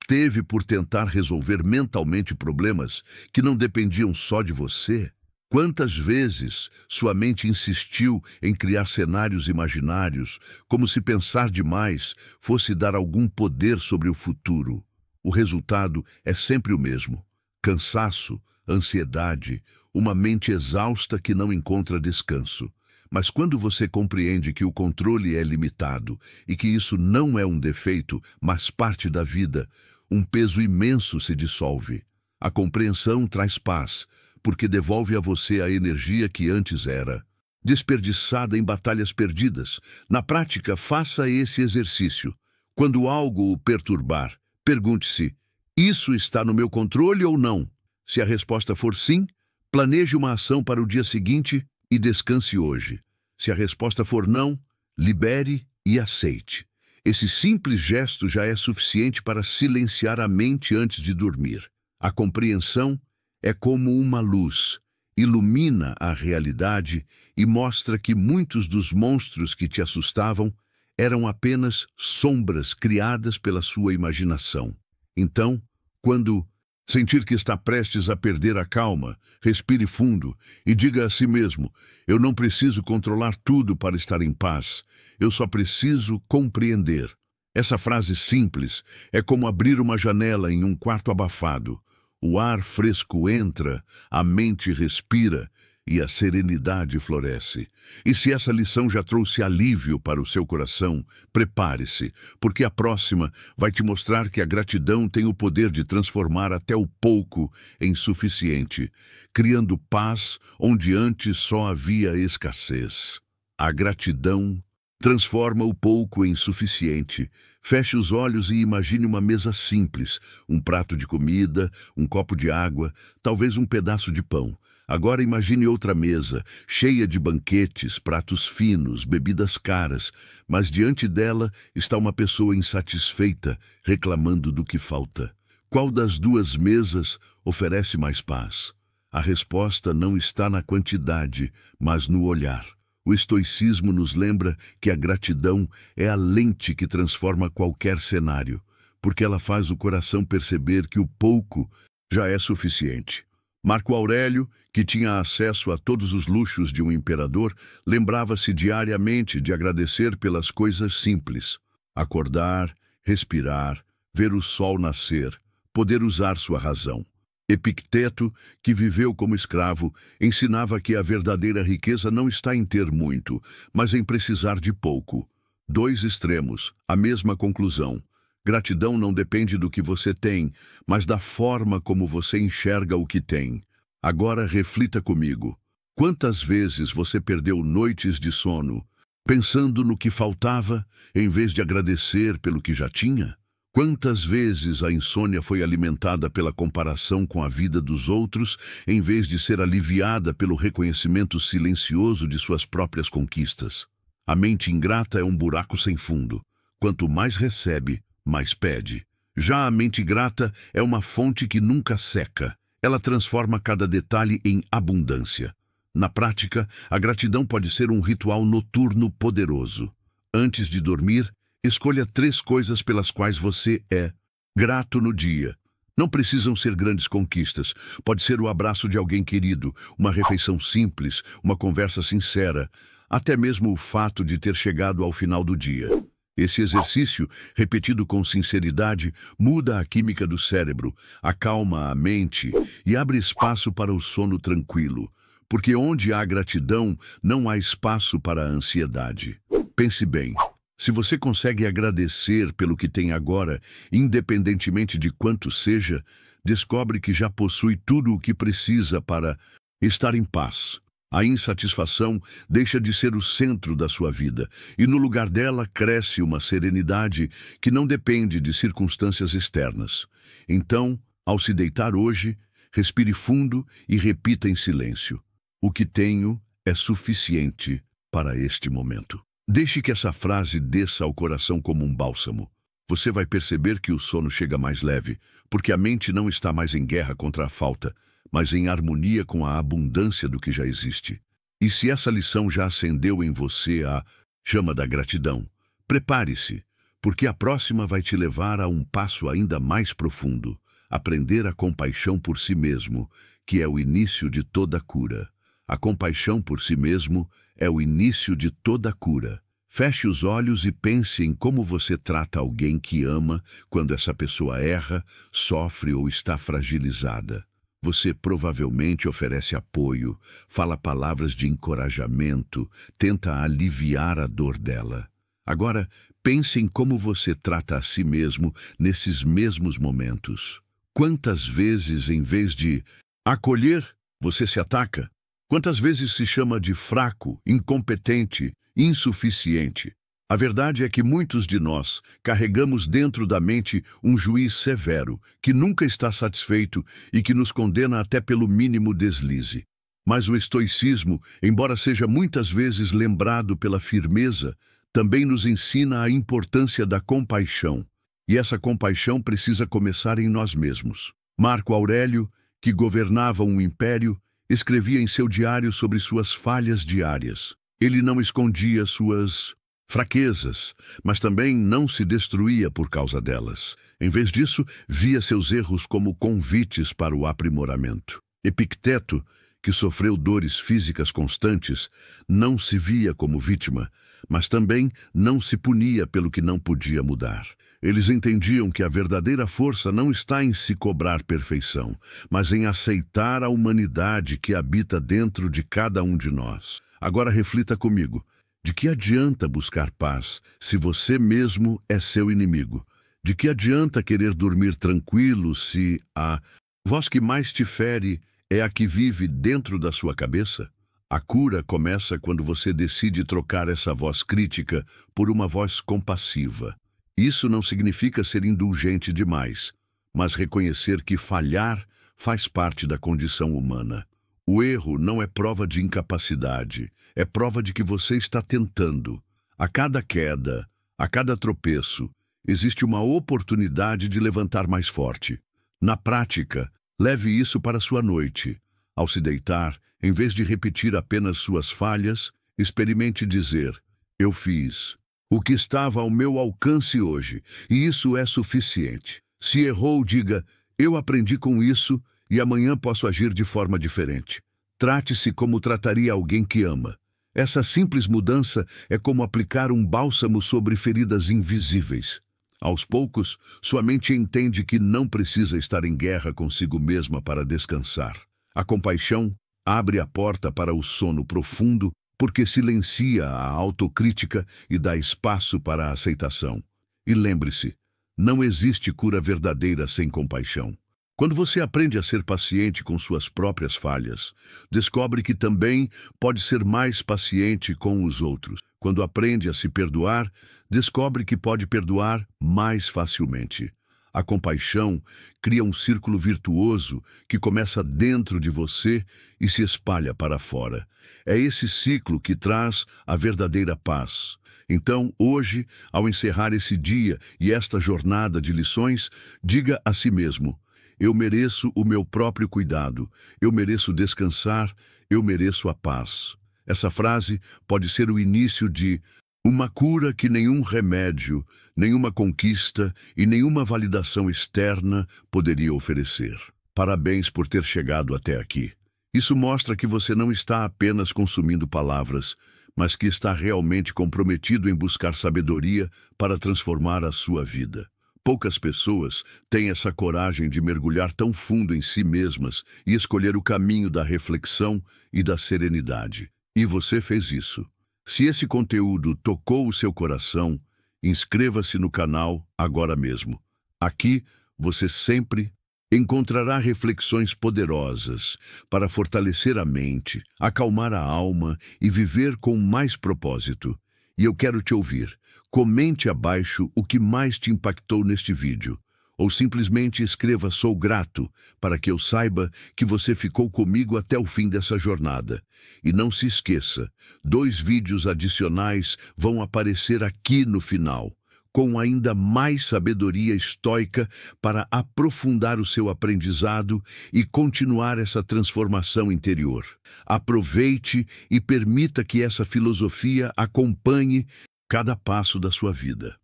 teve por tentar resolver mentalmente problemas que não dependiam só de você? Quantas vezes sua mente insistiu em criar cenários imaginários, como se pensar demais fosse dar algum poder sobre o futuro? O resultado é sempre o mesmo: cansaço, ansiedade, uma mente exausta que não encontra descanso. Mas quando você compreende que o controle é limitado e que isso não é um defeito, mas parte da vida, um peso imenso se dissolve. A compreensão traz paz, porque devolve a você a energia que antes era desperdiçada em batalhas perdidas. Na prática, faça esse exercício. Quando algo o perturbar, pergunte-se: isso está no meu controle ou não? Se a resposta for sim, planeje uma ação para o dia seguinte e descanse hoje. Se a resposta for não, libere e aceite. Esse simples gesto já é suficiente para silenciar a mente antes de dormir. A compreensão é como uma luz, ilumina a realidade e mostra que muitos dos monstros que te assustavam eram apenas sombras criadas pela sua imaginação. Então, quando sentir que está prestes a perder a calma, respire fundo e diga a si mesmo: eu não preciso controlar tudo para estar em paz, eu só preciso compreender. Essa frase simples é como abrir uma janela em um quarto abafado. O ar fresco entra, a mente respira e a serenidade floresce. E se essa lição já trouxe alívio para o seu coração, prepare-se, porque a próxima vai te mostrar que a gratidão tem o poder de transformar até o pouco em suficiente, criando paz onde antes só havia escassez. A gratidão transforma o pouco em suficiente. Feche os olhos e imagine uma mesa simples, um prato de comida, um copo de água, talvez um pedaço de pão. Agora imagine outra mesa, cheia de banquetes, pratos finos, bebidas caras, mas diante dela está uma pessoa insatisfeita, reclamando do que falta. Qual das duas mesas oferece mais paz? A resposta não está na quantidade, mas no olhar. O estoicismo nos lembra que a gratidão é a lente que transforma qualquer cenário, porque ela faz o coração perceber que o pouco já é suficiente. Marco Aurélio, que tinha acesso a todos os luxos de um imperador, lembrava-se diariamente de agradecer pelas coisas simples: acordar, respirar, ver o sol nascer, poder usar sua razão. Epicteto, que viveu como escravo, ensinava que a verdadeira riqueza não está em ter muito, mas em precisar de pouco. Dois extremos, a mesma conclusão. Gratidão não depende do que você tem, mas da forma como você enxerga o que tem. Agora reflita comigo. Quantas vezes você perdeu noites de sono, pensando no que faltava, em vez de agradecer pelo que já tinha? Quantas vezes a insônia foi alimentada pela comparação com a vida dos outros, em vez de ser aliviada pelo reconhecimento silencioso de suas próprias conquistas? A mente ingrata é um buraco sem fundo. Quanto mais recebe, mais pede. Já a mente grata é uma fonte que nunca seca. Ela transforma cada detalhe em abundância. Na prática, a gratidão pode ser um ritual noturno poderoso. Antes de dormir, escolha 3 coisas pelas quais você é grato no dia. Não precisam ser grandes conquistas. Pode ser o abraço de alguém querido, uma refeição simples, uma conversa sincera, até mesmo o fato de ter chegado ao final do dia. Esse exercício, repetido com sinceridade, muda a química do cérebro, acalma a mente e abre espaço para o sono tranquilo, porque onde há gratidão, não há espaço para a ansiedade. Pense bem, Se você consegue agradecer pelo que tem agora, independentemente de quanto seja, descobre que já possui tudo o que precisa para estar em paz. A insatisfação deixa de ser o centro da sua vida, e no lugar dela cresce uma serenidade que não depende de circunstâncias externas. Então, ao se deitar hoje, respire fundo e repita em silêncio: o que tenho é suficiente para este momento. Deixe que essa frase desça ao coração como um bálsamo. Você vai perceber que o sono chega mais leve, porque a mente não está mais em guerra contra a falta, mas em harmonia com a abundância do que já existe. E se essa lição já acendeu em você a chama da gratidão, prepare-se, porque a próxima vai te levar a um passo ainda mais profundo: aprender a compaixão por si mesmo, que é o início de toda cura. A compaixão por si mesmo é o início de toda cura. Feche os olhos e pense em como você trata alguém que ama quando essa pessoa erra, sofre ou está fragilizada. Você provavelmente oferece apoio, fala palavras de encorajamento, tenta aliviar a dor dela. Agora, pense em como você trata a si mesmo nesses mesmos momentos. Quantas vezes, em vez de acolher, você se ataca? Quantas vezes se chama de fraco, incompetente, insuficiente? A verdade é que muitos de nós carregamos dentro da mente um juiz severo, que nunca está satisfeito e que nos condena até pelo mínimo deslize. Mas o estoicismo, embora seja muitas vezes lembrado pela firmeza, também nos ensina a importância da compaixão. E essa compaixão precisa começar em nós mesmos. Marco Aurélio, que governava um império, escrevia em seu diário sobre suas falhas diárias. Ele não escondia suas fraquezas, mas também não se destruía por causa delas. Em vez disso, via seus erros como convites para o aprimoramento. Epicteto, que sofreu dores físicas constantes, não se via como vítima, mas também não se punia pelo que não podia mudar. Eles entendiam que a verdadeira força não está em se cobrar perfeição, mas em aceitar a humanidade que habita dentro de cada um de nós. Agora reflita comigo: de que adianta buscar paz se você mesmo é seu inimigo? De que adianta querer dormir tranquilo se a voz que mais te fere é a que vive dentro da sua cabeça? A cura começa quando você decide trocar essa voz crítica por uma voz compassiva. Isso não significa ser indulgente demais, mas reconhecer que falhar faz parte da condição humana. O erro não é prova de incapacidade, é prova de que você está tentando. A cada queda, a cada tropeço, existe uma oportunidade de levantar mais forte. Na prática, leve isso para sua noite. Ao se deitar, em vez de repetir apenas suas falhas, experimente dizer: eu fiz o que estava ao meu alcance hoje, e isso é suficiente. Se errou, diga: eu aprendi com isso e amanhã posso agir de forma diferente. Trate-se como trataria alguém que ama. Essa simples mudança é como aplicar um bálsamo sobre feridas invisíveis. Aos poucos, sua mente entende que não precisa estar em guerra consigo mesma para descansar. A compaixão abre a porta para o sono profundo, porque silencia a autocrítica e dá espaço para a aceitação. E lembre-se, não existe cura verdadeira sem compaixão. Quando você aprende a ser paciente com suas próprias falhas, descobre que também pode ser mais paciente com os outros. Quando aprende a se perdoar, descobre que pode perdoar mais facilmente. A compaixão cria um círculo virtuoso que começa dentro de você e se espalha para fora. É esse ciclo que traz a verdadeira paz. Então, hoje, ao encerrar esse dia e esta jornada de lições, diga a si mesmo: eu mereço o meu próprio cuidado, eu mereço descansar, eu mereço a paz. Essa frase pode ser o início de uma cura que nenhum remédio, nenhuma conquista e nenhuma validação externa poderia oferecer. Parabéns por ter chegado até aqui. Isso mostra que você não está apenas consumindo palavras, mas que está realmente comprometido em buscar sabedoria para transformar a sua vida. Poucas pessoas têm essa coragem de mergulhar tão fundo em si mesmas e escolher o caminho da reflexão e da serenidade. E você fez isso. Se esse conteúdo tocou o seu coração, inscreva-se no canal agora mesmo. Aqui você sempre encontrará reflexões poderosas para fortalecer a mente, acalmar a alma e viver com mais propósito. E eu quero te ouvir. Comente abaixo o que mais te impactou neste vídeo. Ou simplesmente escreva "sou grato" para que eu saiba que você ficou comigo até o fim dessa jornada. E não se esqueça, 2 vídeos adicionais vão aparecer aqui no final, com ainda mais sabedoria estoica para aprofundar o seu aprendizado e continuar essa transformação interior. Aproveite e permita que essa filosofia acompanhe cada passo da sua vida.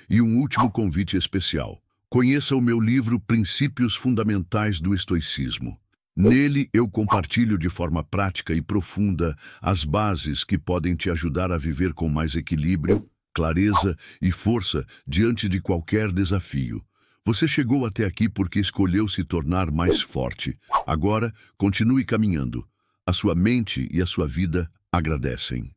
E um último convite especial. Conheça o meu livro Princípios Fundamentais do Estoicismo. Nele eu compartilho de forma prática e profunda as bases que podem te ajudar a viver com mais equilíbrio, clareza e força diante de qualquer desafio. Você chegou até aqui porque escolheu se tornar mais forte. Agora, continue caminhando. A sua mente e a sua vida agradecem.